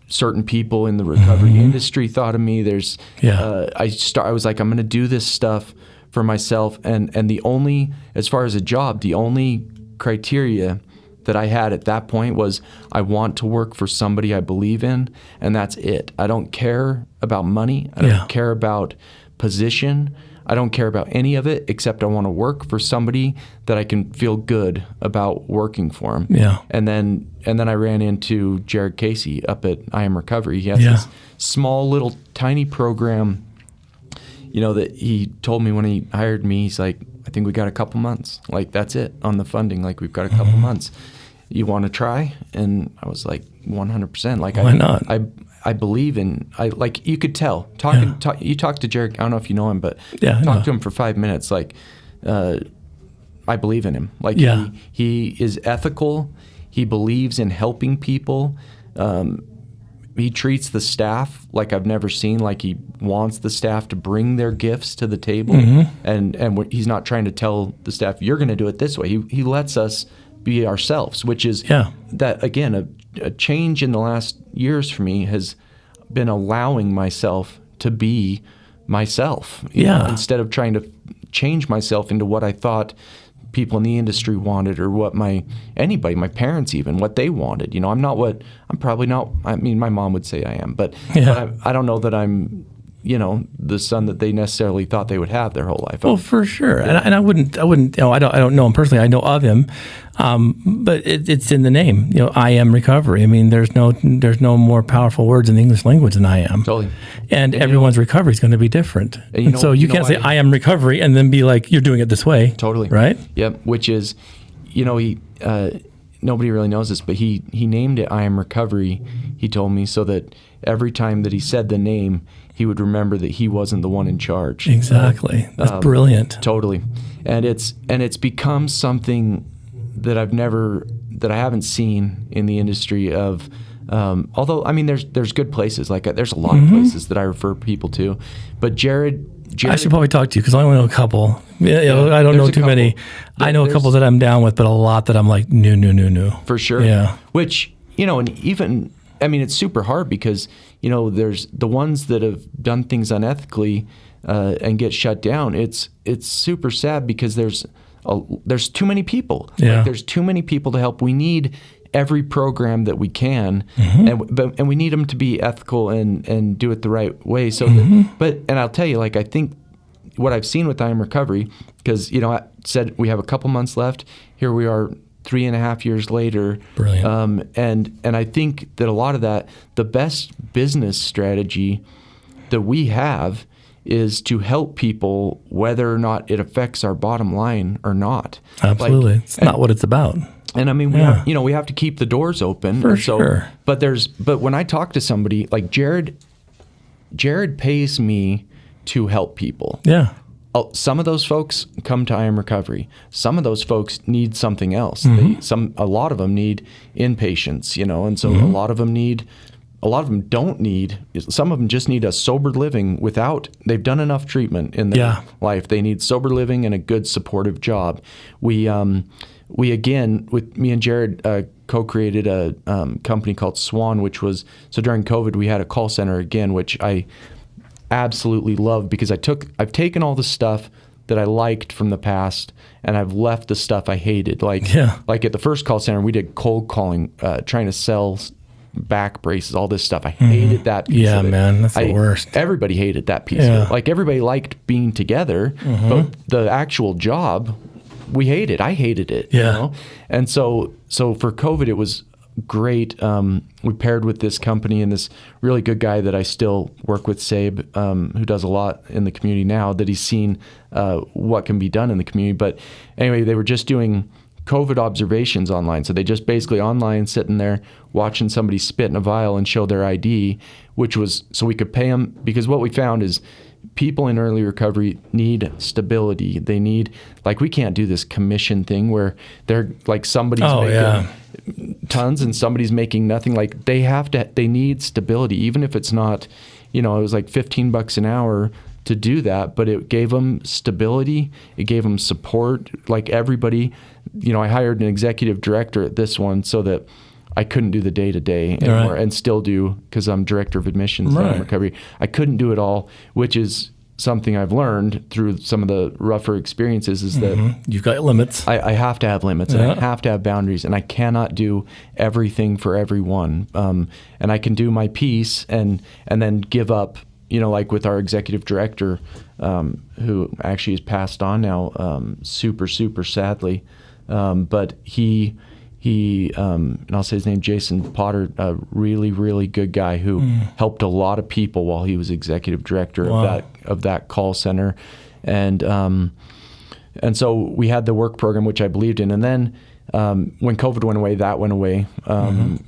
certain people in the recovery industry thought of me. I was like, I'm going to do this stuff for myself, and the only, as far as a job, the only criteria that I had at that point was, I want to work for somebody I believe in, and that's it. I don't care about money. I don't care about position. I don't care about any of it, except I want to work for somebody that I can feel good about working for him. Yeah. And then I ran into Jared Casey up at I Am Recovery. He has this small little tiny program, that he told me when he hired me. He's like, I think we got a couple months. Like, that's it on the funding. Like, we've got a couple months. You want to try? And I was like, 100%. Like, why not? I believe in, like, you could tell. You talk to Jared, I don't know if you know him, but talk to him for 5 minutes. Like, I believe in him. Like, he is ethical. He believes in helping people. He treats the staff like I've never seen. Like, he wants the staff to bring their gifts to the table, and he's not trying to tell the staff, you're going to do it this way. He lets us be ourselves, which is that, again, a change in the last years for me has been allowing myself to be myself. You know, instead of trying to change myself into what I thought people in the industry wanted, or what my parents even, what they wanted. I'm probably not, I mean, my mom would say I am, but I don't know that I'm, the son that they necessarily thought they would have their whole life. Well, for sure. And I wouldn't, I don't know him personally. I know of him. But it's in the name, I am recovery. I mean, there's no more powerful words in the English language than I am. Totally. And everyone's recovery is going to to be different. And so you can't say I am recovery and then be like, you're doing it this way. Totally. Right? Yep. Which is, he, nobody really knows this, but he named it I Am Recovery, he told me, so that every time that he said the name, he would remember that he wasn't the one in charge. Exactly. That's brilliant. Totally. And it's become something that I haven't seen in the industry of, although, I mean, there's good places, like there's a lot of places that I refer people to, but Jared, I should probably talk to you because I only know a couple. I don't know too many. I know a couple that I'm down with, but a lot that I'm like, no. For sure. Yeah. Which, and even, I mean, it's super hard because, there's the ones that have done things unethically and get shut down. It's super sad because there's too many people. Yeah. Like, there's too many people to help. We need every program that we can, and we need them to be ethical and do it the right way. So, and I'll tell you, like, I think what I've seen with I Am Recovery, because, I said we have a couple months left. Here we are 3.5 years later. Brilliant. And I think that a lot of that, the best business strategy that we have is to help people whether or not it affects our bottom line or not. Absolutely. It's not what it's about. And I mean, we have to keep the doors open. For sure. But when I talk to somebody like Jared pays me to help people. Yeah. Some of those folks come to I Am Recovery. Some of those folks need something else. A lot of them need inpatients, and so a lot of them don't need. Some of them just need a sober living they've done enough treatment in their life. They need sober living and a good supportive job. We again, with me and Jared, co-created a company called Swan, so during COVID we had a call center again, which I absolutely love, because I've taken all the stuff that I liked from the past and I've left the stuff I hated. Like at the first call center, we did cold calling, trying to sell back braces, all this stuff. I hated that piece of it. Yeah, man, that's the worst. Everybody hated that piece of it. Like, everybody liked being together, but the actual job, we hated. I hated it. And so for COVID, it was great. We paired with this company and this really good guy that I still work with, Sabe, who does a lot in the community now, that he's seen what can be done in the community. But anyway, they were just doing COVID observations online. So they just basically online sitting there watching somebody spit in a vial and show their ID, which was so we could pay them, because what we found is people in early recovery need stability. They need, we can't do this commission thing where they're like somebody's making tons and somebody's making nothing. Like, they need stability, even if it's not, it was like $15 an hour to do that, but it gave them stability. It gave them support. Like, everybody, I hired an executive director at this one so that I couldn't do the day-to-day anymore, and still do, because I'm director of admissions in recovery. I couldn't do it all, which is something I've learned through some of the rougher experiences, is that you've got limits. I have to have limits, and I have to have boundaries, and I cannot do everything for everyone. And I can do my piece and then give up, like with our executive director, who actually has passed on now, super, super sadly. But he and I'll say his name, Jason Potter, a really, really good guy who helped a lot of people while he was executive director of that call center. And so we had the work program, which I believed in. And then when COVID went away, that went away. And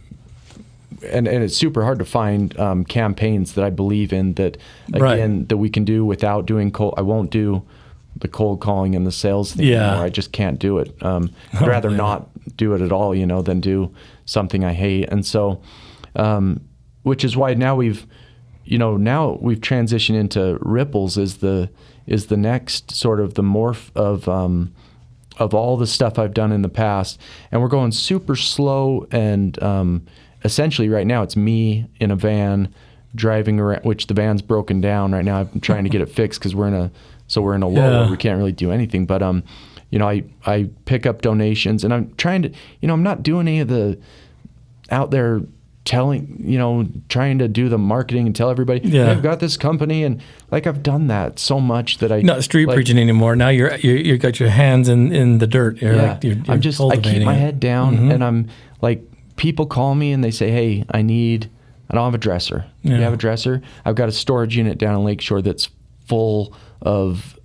it's super hard to find campaigns that I believe in that, again, that we can do without doing I won't do the cold calling and the sales thing anymore. I just can't do it. I'd rather not do it at all, than do something I hate. And so, which is why now we've transitioned into Ripples is the next sort of the morph of all the stuff I've done in the past. And we're going super slow, and essentially right now it's me in a van driving around, which the van's broken down right now. I'm trying to get it fixed because we're in a lull where we can't really do anything. But I pick up donations, and I'm trying to, I'm not doing any of the out there telling, trying to do the marketing and tell everybody, I've got this company, and I've done that so much that not street preaching anymore. Now you got your hands in the dirt. You're I keep my head down, and I'm like, people call me and they say, hey, I don't have a dresser. You have a dresser? I've got a storage unit down in Lakeshore that's full of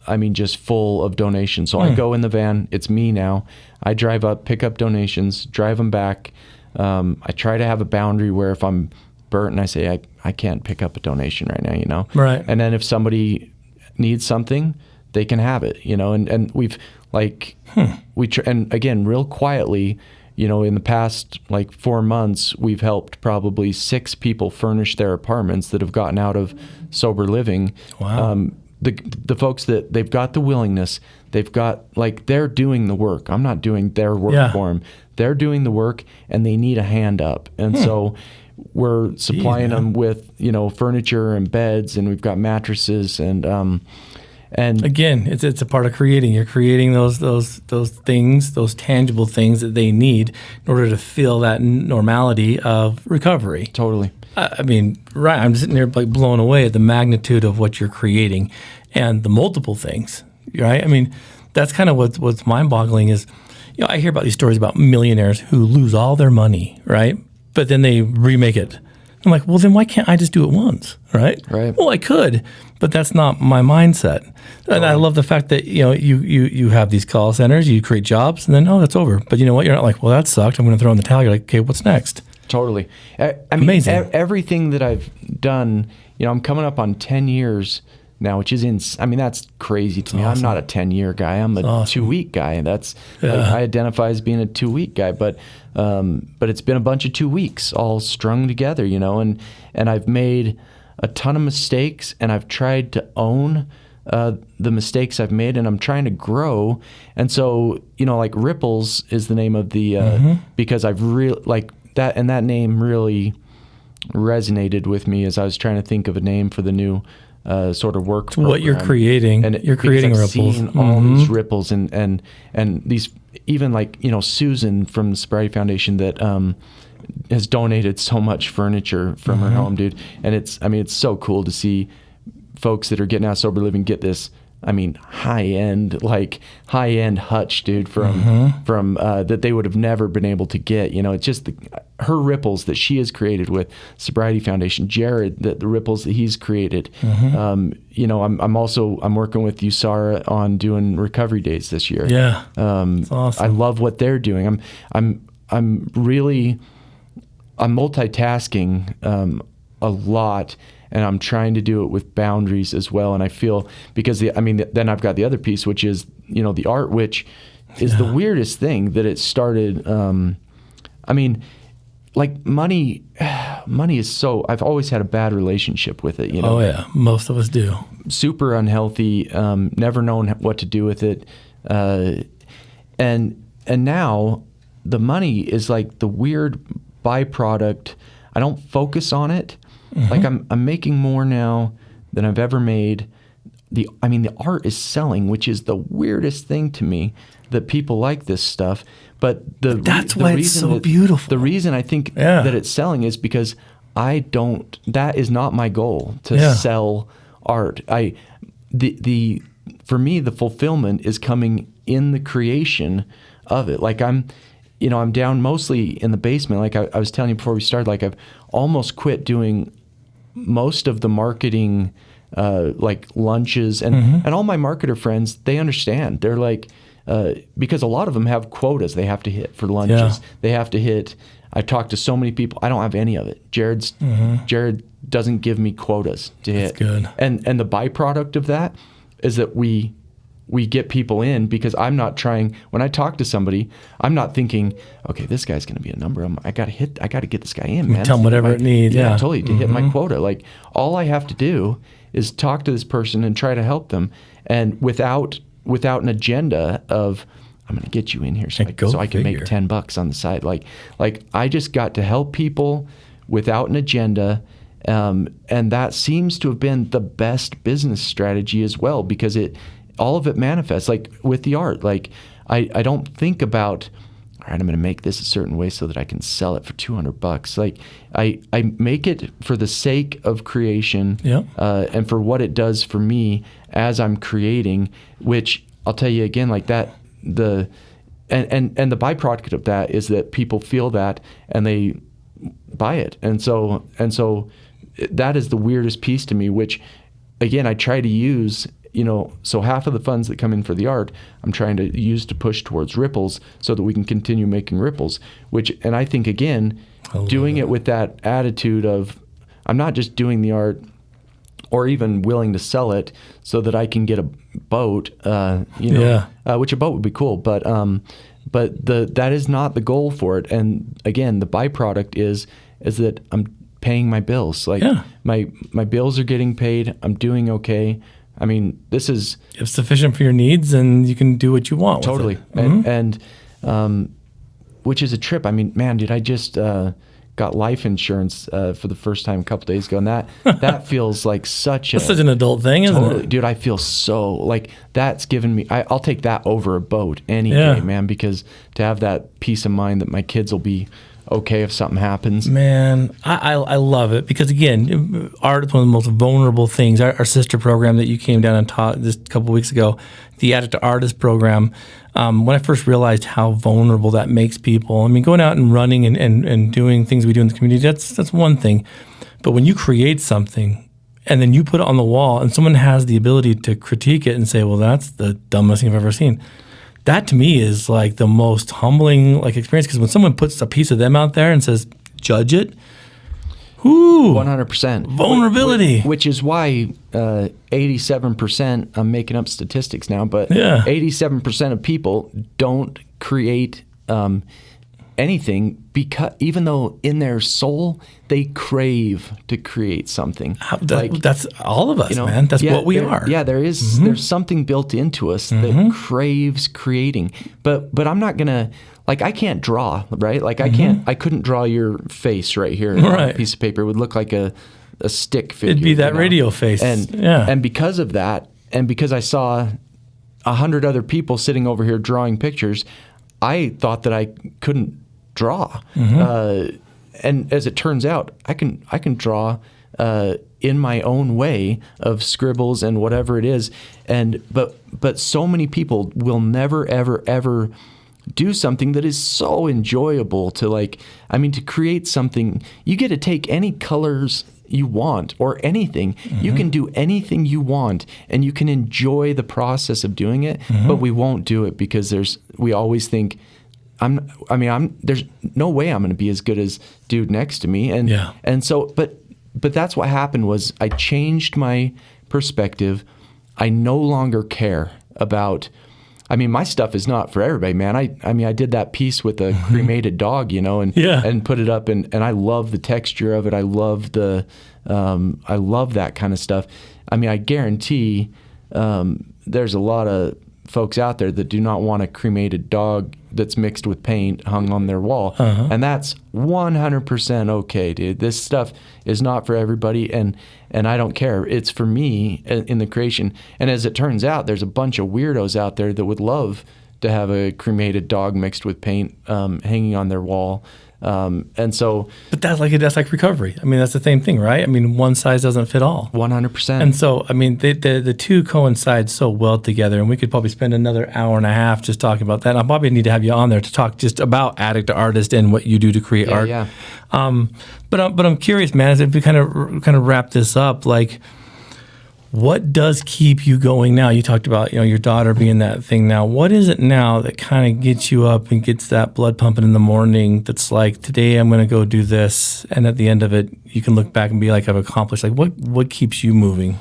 donations. So I go in the van. It's me now. I drive up, pick up donations, drive them back. I try to have a boundary where if I'm burnt and I say I can't pick up a donation right now, Right. And then if somebody needs something, they can have it, And we've and again, real quietly, in the past 4 months, we've helped probably 6 people furnish their apartments that have gotten out of sober living. Wow. The folks that they've got the willingness, they've got they're doing the work. I'm not doing their work for them. They're doing the work, and they need a hand up. And so we're supplying them with furniture and beds, and we've got mattresses, and And again, it's a part of creating. You're creating those things, those tangible things that they need in order to feel that normality of recovery. totally. I mean, right? I'm sitting there like blown away at the magnitude of what you're creating and the multiple things. Right? I mean, that's kind of what's mind-boggling is, I hear about these stories about millionaires who lose all their money, right? But then they remake it. I'm like, well, then why can't I just do it once, right? Right. Well, I could, but that's not my mindset. And I love the fact that you have these call centers, you create jobs, and then that's over. But you know what? You're not like, well, that sucked. I'm going to throw in the towel. You're like, okay, what's next? Totally. I mean, Amazing. Everything that I've done, I'm coming up on 10 years now, which is that's crazy to me. Awesome. I'm not a 10-year guy. I'm a 2-week guy. That's I identify as being a 2-week guy, but it's been a bunch of 2 weeks all strung together, and I've made a ton of mistakes, and I've tried to own the mistakes I've made, and I'm trying to grow. And so, like Ripples is the name of the because I've really like that, and that name really resonated with me as I was trying to think of a name for the new sort of work program. What you're creating, and you're creating I've ripples. Seen all these ripples, and these, even like Susan from the Sobriety Foundation that has donated so much furniture from her home, dude. And it's so cool to see folks that are getting out of sober living get this. High end hutch, dude, from that they would have never been able to get. It's just her ripples that she has created with Sobriety Foundation. Jared, the ripples that he's created. I'm working with USARA on doing recovery days this year. Yeah, that's awesome. I love what they're doing. I'm multitasking a lot. And I'm trying to do it with boundaries as well. And I feel because then I've got the other piece, which is, the art, which is the weirdest thing that it started. Like money is so, I've always had a bad relationship with it, Oh yeah. Most of us do. Super unhealthy, never known what to do with it. And now the money is like the weird byproduct. I don't focus on it. Like I'm making more now than I've ever made. The art is selling, which is the weirdest thing to me, that people like this stuff. But that's why it's so beautiful. The reason I think that it's selling is because that is not my goal to sell art. For me, the fulfillment is coming in the creation of it. Like I'm down mostly in the basement. Like I was telling you before we started, like I've almost quit doing most of the marketing, like lunches, and all my marketer friends, they understand. They're like, because a lot of them have quotas they have to hit for lunches. Yeah. They have to hit. I've talked to so many people. I don't have any of it. Jared doesn't give me quotas to hit. That's good. And the byproduct of that is that we get people in, because I'm not trying, when I talk to somebody, I'm not thinking, okay, this guy's going to be a number. I got to get this guy in, man. Tell him whatever it needs. Yeah, totally, to hit my quota. Like, all I have to do is talk to this person and try to help them, and without an agenda of, I'm going to get you in here so I can make $10 on the side. Like I just got to help people without an agenda. And that seems to have been the best business strategy as well, because all of it manifests, like with the art. Like I don't think about, all right, I'm going to make this a certain way so that I can sell it for $200. Like I make it for the sake of creation, and for what it does for me as I'm creating, which I'll tell you again, like that, and the byproduct of that is that people feel that and they buy it. And so that is the weirdest piece to me, which again, I try to use, so half of the funds that come in for the art, I'm trying to use to push towards ripples so that we can continue making ripples, and I think, again, doing it with that attitude of, I'm not just doing the art or even willing to sell it so that I can get a boat, which a boat would be cool, but that is not the goal for it. And again, the byproduct is that I'm paying my bills. Like my bills are getting paid. I'm doing okay. This is... It's sufficient for your needs, and you can do what you want with it. And which is a trip. Man, dude, I just got got life insurance for the first time a couple days ago, and that feels like such an adult thing, isn't it? Dude, I feel so like that's given me. I'll take that over a boat any day, man, because to have that peace of mind that my kids will be okay if something happens. Man, I love it because, again, art is one of the most vulnerable things. Our sister program that you came down and taught this couple of weeks ago, the Addict to Artist program, when I first realized how vulnerable that makes people, I mean, going out and running and doing things we do in the community, that's one thing. But when you create something and then you put it on the wall and someone has the ability to critique it and say, well, that's the dumbest thing I've ever seen, that to me is like the most humbling experience, because when someone puts a piece of them out there and says, judge it, 100% vulnerability. Which is why 87%, I'm making up statistics now, but 87% of people don't create anything, because even though in their soul they crave to create something. That's all of us, man. That's what we are. Yeah, there's something built into us that craves creating. But I'm not gonna, I can't draw, right? I couldn't draw your face right here on a piece of paper. It would look like a stick figure. It'd be that radio face. And because of that, and because I saw 100 other people sitting over here drawing pictures, I thought that I couldn't draw. And as it turns out, I can draw in my own way of scribbles and whatever it is. But so many people will never, ever, ever do something that is so enjoyable to create something. You get to take any colors you want or anything. You can do anything you want and you can enjoy the process of doing it, but we won't do it because we always think, there's no way I'm going to be as good as dude next to me. And so, but that's what happened was I changed my perspective. I no longer care about, my stuff is not for everybody, man. I did that piece with a cremated dog, and put it up and I love the texture of it. I love I love that kind of stuff. I guarantee, there's a lot of folks out there that do not want a cremated dog that's mixed with paint hung on their wall. And that's 100% okay, dude. This stuff is not for everybody, and I don't care. It's for me in the creation. And as it turns out, there's a bunch of weirdos out there that would love to have a cremated dog mixed with paint hanging on their wall. And so, but that's like recovery. That's the same thing, right? One size doesn't fit all. 100%. And so, the two coincide so well together, and we could probably spend another hour and a half just talking about that. And I probably need to have you on there to talk just about Addict to Artist and what you do to create art. Yeah. But I'm curious, man, as if we kind of wrap this up, what does keep you going now? You talked about, your daughter being that thing now. What is it now that kind of gets you up and gets that blood pumping in the morning that's like, today I'm going to go do this, and at the end of it, you can look back and be like, I've accomplished. What keeps you moving?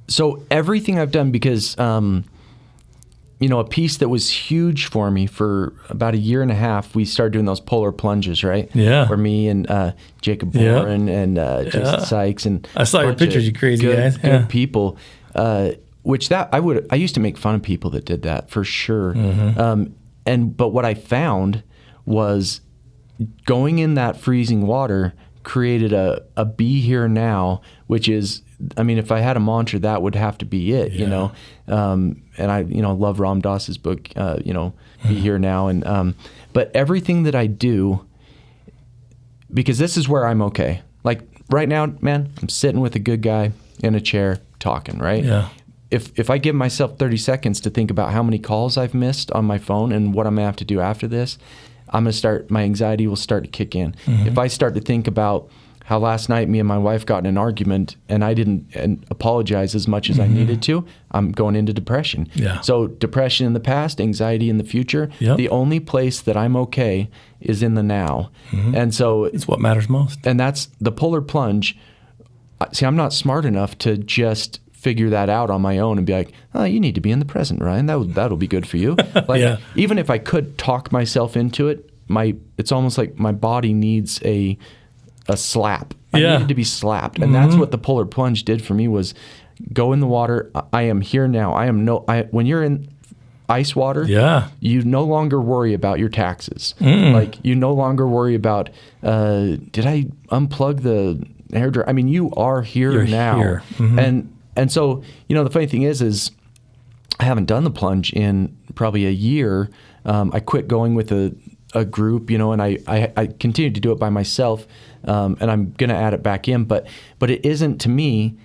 So everything I've done, because, a piece that was huge for me for about a year and a half, we started doing those polar plunges, right? Yeah. Where me and Jacob Boren and Jason Sykes and I saw your pictures, you crazy guys. Good people. I used to make fun of people that did that for sure. But what I found was going in that freezing water created a be here now, which is, if I had a mantra, that would have to be it, and I, love Ram Dass's book, Be Here Now. And, but everything that I do, because this is where I'm okay. Right now, man, I'm sitting with a good guy in a chair talking, right? Yeah. If I give myself 30 seconds to think about how many calls I've missed on my phone and what I'm going to have to do after this, my anxiety will start to kick in. If I start to think about how last night me and my wife got in an argument and I didn't apologize as much as I needed to, I'm going into depression. Yeah. So depression in the past, anxiety in the future, the only place that I'm okay is in the now. And so it's what matters most. And that's the polar plunge. See, I'm not smart enough to just figure that out on my own and be like, oh, you need to be in the present, Ryan. That'll be good for you. Even if I could talk myself into it, it's almost like my body needs a slap. I needed to be slapped. And that's what the polar plunge did for me, was go in the water. I am here now. When you're ice water. Yeah. You no longer worry about your taxes. Like, you no longer worry about, did I unplug the hair dryer? I mean, you are here now. Here. And so, the funny thing is I haven't done the plunge in probably a year. I quit going with a group, and I continued to do it by myself, and I'm going to add it back in. But it isn't, to me,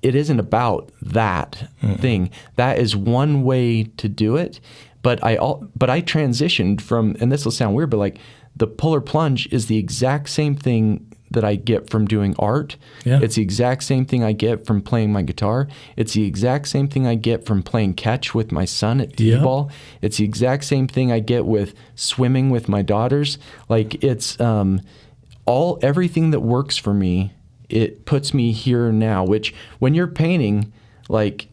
it isn't about that thing. That is one way to do it. But I transitioned from, and this will sound weird, but like the polar plunge is the exact same thing that I get from doing art. Yeah. It's the exact same thing I get from playing my guitar. It's the exact same thing I get from playing catch with my son at t-ball. It's the exact same thing I get with swimming with my daughters. Like, it's everything that works for me, it puts me here and now, which when you're painting, like,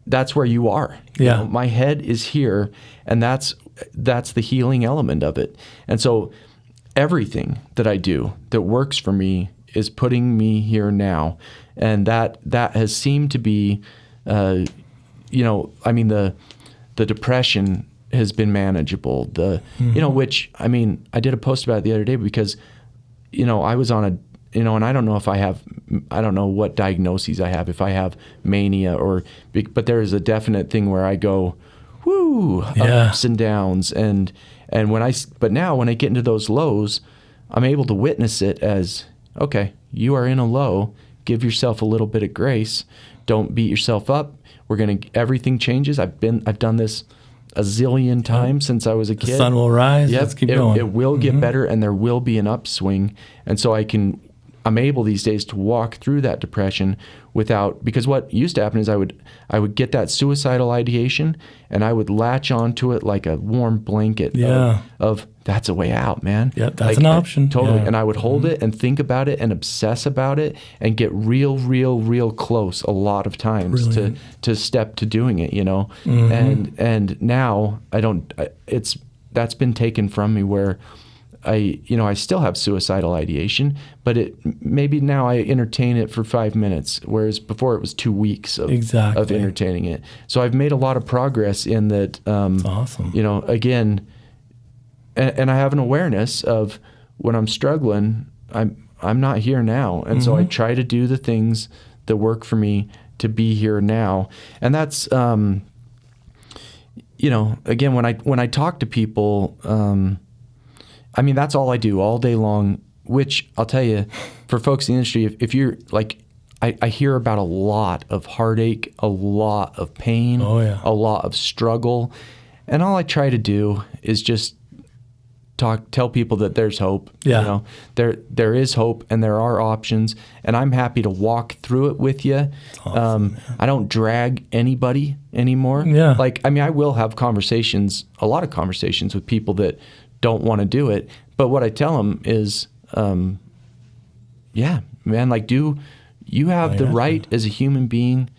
that's where you are. Yeah. My head is here, and that's the healing element of it. And so everything that I do that works for me is putting me here now. And that has seemed to be, the depression has been manageable. Which, I did a post about it the other day because, I was on and I don't know what diagnoses I have, if I have mania but there is a definite thing where I go, ups and downs. But now when I get into those lows, I'm able to witness it as, okay, you are in a low, give yourself a little bit of grace. Don't beat yourself up. Everything changes. I've done this a zillion times since I was a kid. The sun will rise. Yep. Let's keep going. It will get better, and there will be an upswing. And so I'm able these days to walk through that depression because what used to happen is I would get that suicidal ideation, and I would latch onto it like a warm blanket of that's a way out, man. Yeah, that's an option. Totally. Yeah. And I would hold it and think about it and obsess about it and get real, real, real close a lot of times to step to doing it, And now that's been taken from me where I still have suicidal ideation, but maybe now I entertain it for 5 minutes, whereas before it was 2 weeks of entertaining it. So I've made a lot of progress in that. That's awesome. Again, and I have an awareness of when I'm struggling, I'm not here now, and so I try to do the things that work for me to be here now, and that's again when I talk to people. That's all I do all day long, which I'll tell you, for folks in the industry, if you're like, I hear about a lot of heartache, a lot of pain, a lot of struggle. And all I try to do is just tell people that there's hope. Yeah. There is hope, and there are options, and I'm happy to walk through it with you. Awesome, I don't drag anybody anymore. Yeah. I will have a lot of conversations with people that don't want to do it, but what I tell them is, you have the right as a human being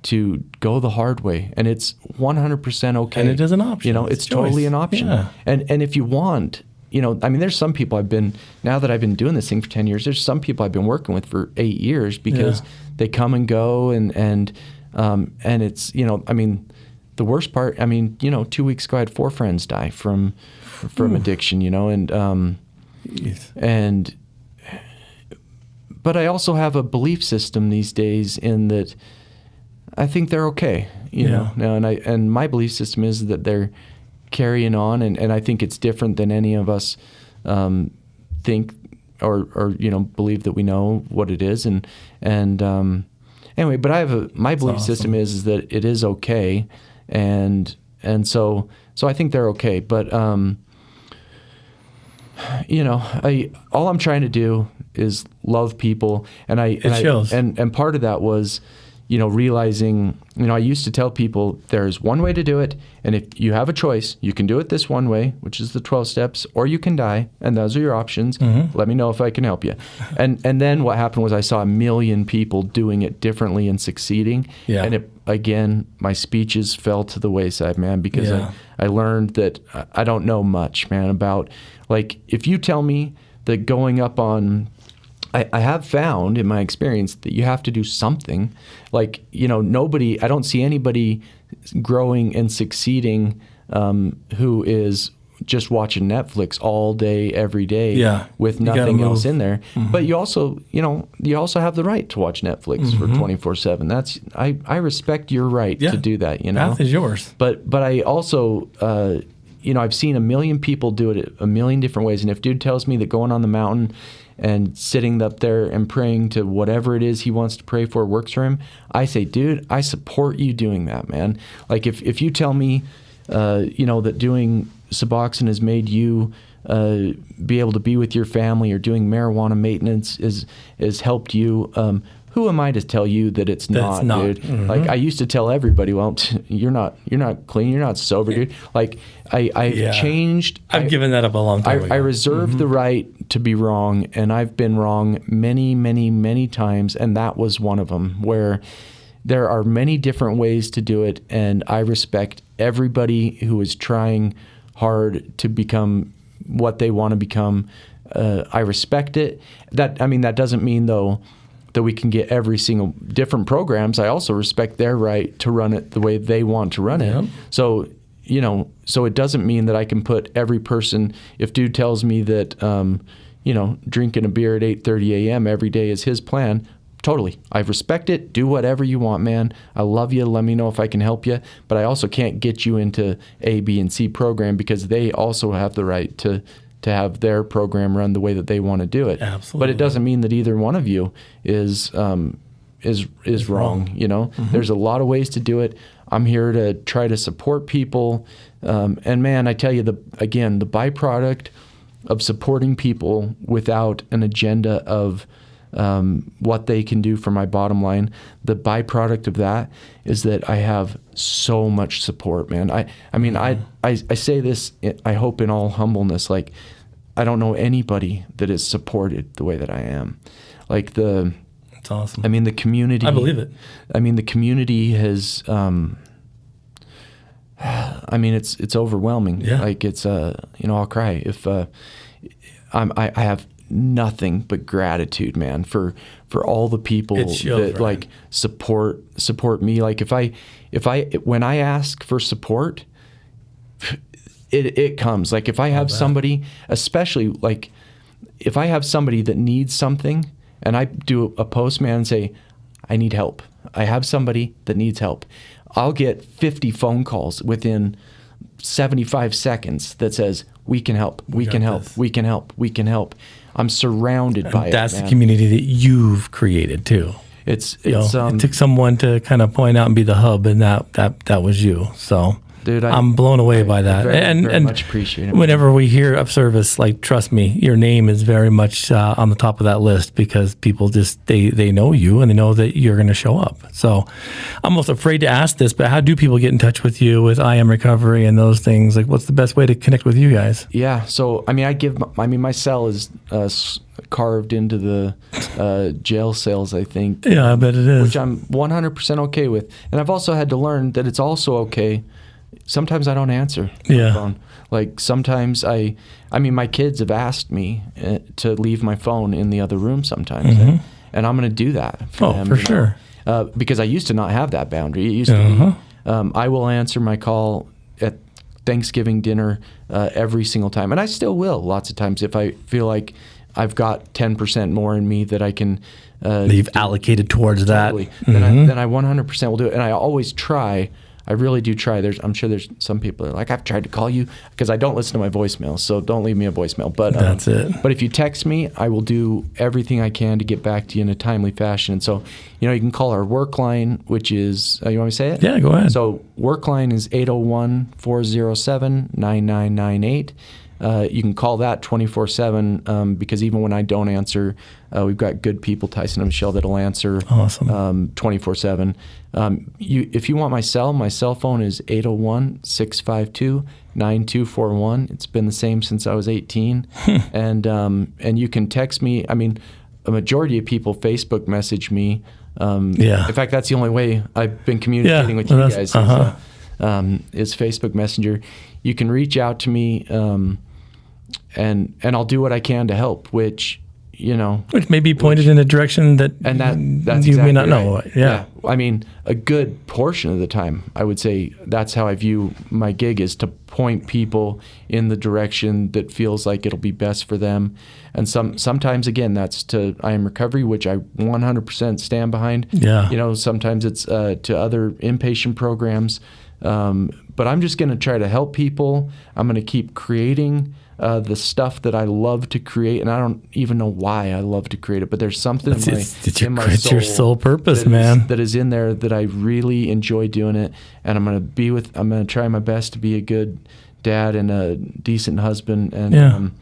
to go the hard way, and it's 100% okay. And it is an option. It's totally an option. Yeah. And if you want, there's some people now that I've been doing this thing for 10 years, there's some people I've been working with for 8 years because they come and go, and it's, the worst part, 2 weeks ago I had 4 friends die from addiction, but I also have a belief system these days in that I think they're okay, know. Now, and my belief system is that they're carrying on, and I think it's different than any of us think or believe that we know what it is, and anyway. But I have my belief system is that it is okay, and so I think they're okay, but all I'm trying to do is love people, and it shows. And part of that was, realizing, I used to tell people there's one way to do it, and if you have a choice, you can do it this one way, which is the 12 steps, or you can die, and those are your options. Let me know if I can help you. And then what happened was I saw 1 million people doing it differently and succeeding. Yeah. And again, my speeches fell to the wayside, man, because I learned that I don't know much, man, about, like, if you tell me that going up on I have found in my experience that you have to do something. Like, I don't see anybody growing and succeeding who is just watching Netflix all day, every day with nothing else in there. Mm-hmm. But you also have the right to watch Netflix for 24/7. That's, I respect your right to do that, Path is yours. But I also, I've seen a million people do it a million different ways. And if dude tells me that going on the mountain and sitting up there and praying to whatever it is he wants to pray for works for him, I say, dude, I support you doing that, man. Like if you tell me, that doing Suboxone has made you be able to be with your family, or doing marijuana maintenance has helped you, who am I to tell you that it's not, dude? Mm-hmm. Like, I used to tell everybody, well, you're not clean, you're not sober, dude. Like, I've changed. I've given that up a long time ago. I reserve the right to be wrong, and I've been wrong many, many, many times, and that was one of them, where there are many different ways to do it, and I respect everybody who is trying hard to become what they want to become. I respect it. That doesn't mean, though, that we can get every single different programs. I also respect their right to run it the way they want to run it. So, so it doesn't mean that I can put every person, if dude tells me that, drinking a beer at 8:30 a.m. every day is his plan, totally. I respect it. Do whatever you want, man. I love you. Let me know if I can help you. But I also can't get you into A, B, and C program, because they also have the right to have their program run the way that they want to do it. Absolutely. But it doesn't mean that either one of you is wrong. Mm-hmm. There's a lot of ways to do it. I'm here to try to support people. And man, I tell you, the byproduct of supporting people without an agenda of what they can do for my bottom line, the byproduct of that is that I have so much support, man. I say this, I hope in all humbleness, like, I don't know anybody that is supported the way that I am. Like, that's awesome. The community. I believe it. The community has, it's overwhelming. Yeah. Like, it's, I'll cry if, I have nothing but gratitude, man, for all the people that like support me. Like, when I ask for support, it comes. Like, if I have somebody, especially like if I have somebody that needs something, and I do a post, man, and say, I need help. I have somebody that needs help. I'll get 50 phone calls within 75 seconds that says, we can help, we can help, we can help, we can help. I'm surrounded by it. That's the community that you've created too. It took someone to kind of point out and be the hub, and that was you. So, dude, I'm blown away by that. Very much appreciate it. Whenever we hear of service, like, trust me, your name is very much on the top of that list, because people just, they know you, and they know that you're going to show up. So I'm almost afraid to ask this, but how do people get in touch with you with I Am Recovery and those things? Like, what's the best way to connect with you guys? Yeah. So, my cell is carved into the jail cells, I think. Yeah, I bet it is. Which I'm 100% okay with. And I've also had to learn that it's also okay. Sometimes I don't answer the phone. Like, sometimes my kids have asked me to leave my phone in the other room sometimes. Mm-hmm. And I'm going to do that for them. For sure. Because I used to not have that boundary. It used to be, I will answer my call at Thanksgiving dinner every single time. And I still will lots of times if I feel like I've got 10% more in me that I can that you've allocated towards that. Then I 100% will do it. And I always try. I really do try. I'm sure there's some people that are like, I've tried to call you, because I don't listen to my voicemail, so don't leave me a voicemail. But that's it. But if you text me, I will do everything I can to get back to you in a timely fashion. And so, you can call our work line, which is, you want me to say it? Yeah, go ahead. So work line is 801-407-9998. You can call that 24/7 because even when I don't answer, we've got good people, Tyson and Michelle, that'll answer 24/7. If you want my cell phone is 801-652-9241. It's been the same since I was 18. And you can text me. A majority of people Facebook message me. In fact, that's the only way I've been communicating with you guys is Facebook Messenger. You can reach out to me, and I'll do what I can to help, which, which may be pointed in a direction that that's you exactly may not right. know. Yeah. I mean, a good portion of the time, I would say that's how I view my gig, is to point people in the direction that feels like it'll be best for them. And sometimes, again, that's to I Am Recovery, which I 100% stand behind. Yeah. Sometimes it's to other inpatient programs. But I'm just going to try to help people. I'm going to keep creating the stuff that I love to create, and I don't even know why I love to create it, but there's something in my soul. It's your sole purpose, man. That is in there that I really enjoy doing it, and I'm going to try my best to be a good dad and a decent husband, and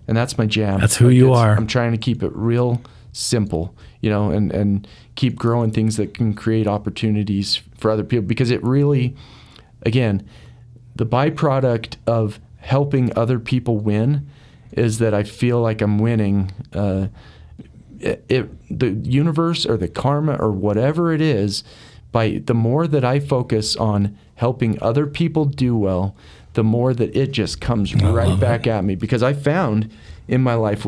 that's my jam. That's who you are. I'm trying to keep it real simple, and keep growing things that can create opportunities for other people, because it really, again, the byproduct of helping other people win is that I feel like I'm winning. The universe or the karma or whatever it is, by the more that I focus on helping other people do well, the more that it just comes right back at me. Because I found in my life,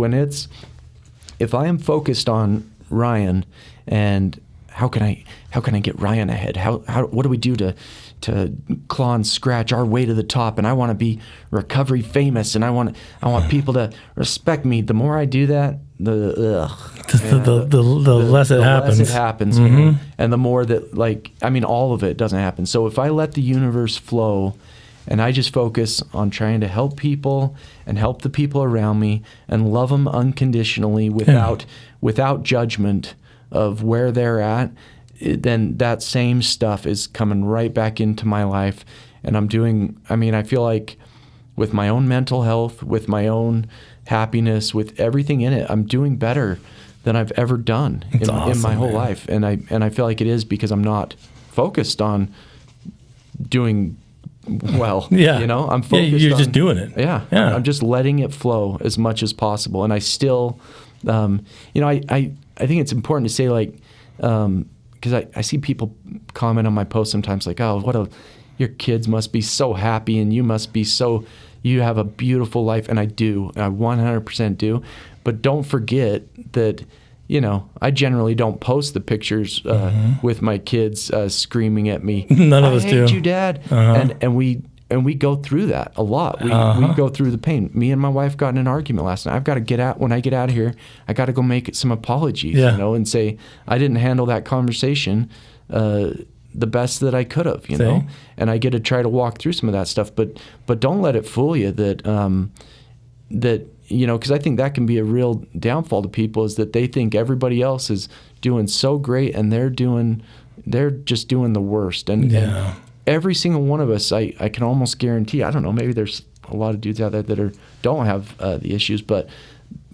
if I am focused on Ryan and how can I get Ryan ahead? What do we do to claw and scratch our way to the top? And I want to be recovery famous, and I want people to respect me. The more I do that, the less it happens. Less it happens, mm-hmm. And the more that all of it doesn't happen. So if I let the universe flow, and I just focus on trying to help people and help the people around me and love them unconditionally without judgment of where they're at, then that same stuff is coming right back into my life. And I feel like with my own mental health, with my own happiness, with everything in it, I'm doing better than I've ever done in my whole life. And I feel like it is because I'm not focused on doing well. Yeah. I'm focused you're just doing it. Yeah. I'm just letting it flow as much as possible. And I still, I think it's important to say, because I see people comment on my posts sometimes like, oh, your kids must be so happy and you have a beautiful life. And I do. I 100% do. But don't forget that, I generally don't post the pictures with my kids screaming at me. None of us do. I hate you, Dad. Uh-huh. And we go through that a lot. We go through the pain. Me and my wife got in an argument last night. I've got to get out. When I get out of here, I got to go make some apologies, and say I didn't handle that conversation the best that I could have, know. And I get to try to walk through some of that stuff. But don't let it fool you that because I think that can be a real downfall to people, is that they think everybody else is doing so great and they're just doing the worst. And every single one of us, I can almost guarantee, I don't know, maybe there's a lot of dudes out there that don't have the issues, but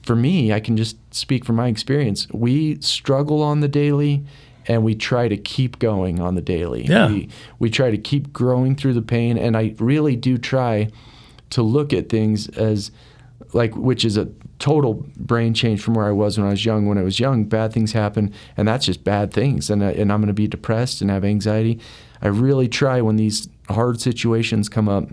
for me, I can just speak from my experience. We struggle on the daily, and we try to keep going on the daily. Yeah. We try to keep growing through the pain, and I really do try to look at things as which is a total brain change from where I was when I was young. When I was young, bad things happen, and that's just bad things, and I'm going to be depressed and have anxiety. I really try, when these hard situations come up,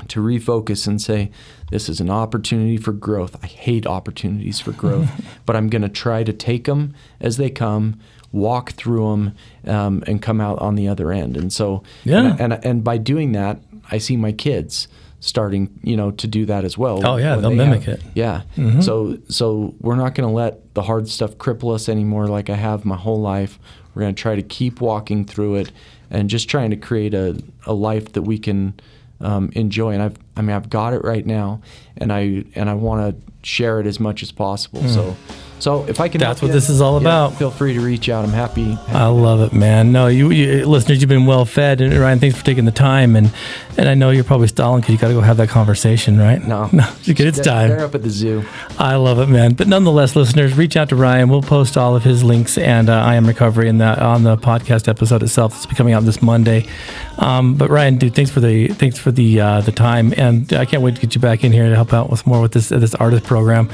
to refocus and say, this is an opportunity for growth. I hate opportunities for growth, but I'm going to try to take them as they come, walk through them, and come out on the other end. And so, and by doing that, I see my kids starting, to do that as well. Oh yeah, they'll mimic it. Yeah. Mm-hmm. So we're not going to let the hard stuff cripple us anymore, like I have my whole life. We're going to try to keep walking through it and just trying to create a life that we can enjoy. And I've got it right now, and I want to share it as much as possible. So if I can, that's what this is all about. Feel free to reach out. I'm happy. I love it, man. No, you listeners, you've been well fed, and Ryan, thanks for taking the time. And I know you're probably stalling because you got to go have that conversation, right? No, it's time. They're up at the zoo. I love it, man. But nonetheless, listeners, reach out to Ryan. We'll post all of his links and I Am Recovery on the podcast episode itself. It's coming out this Monday. But Ryan, dude, thanks for the time, and I can't wait to get you back in here to help out with this artist program.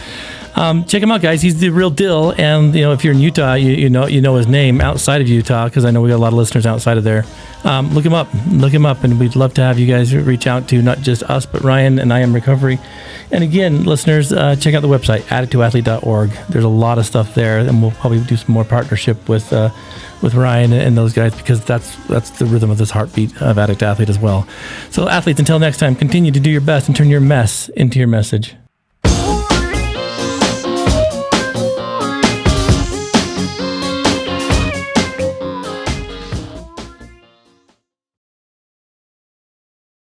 Check him out, guys. He's the real deal. And if you're in Utah, you know his name outside of Utah, because I know we got a lot of listeners outside of there. Look him up, and we'd love to have you guys reach out to not just us, but Ryan and I Am Recovery. And again, listeners, check out the website, addicttoathlete.org. There's a lot of stuff there, and we'll probably do some more partnership with Ryan and those guys, because that's the rhythm of this heartbeat of Addict Athlete as well. So athletes, until next time, continue to do your best and turn your mess into your message.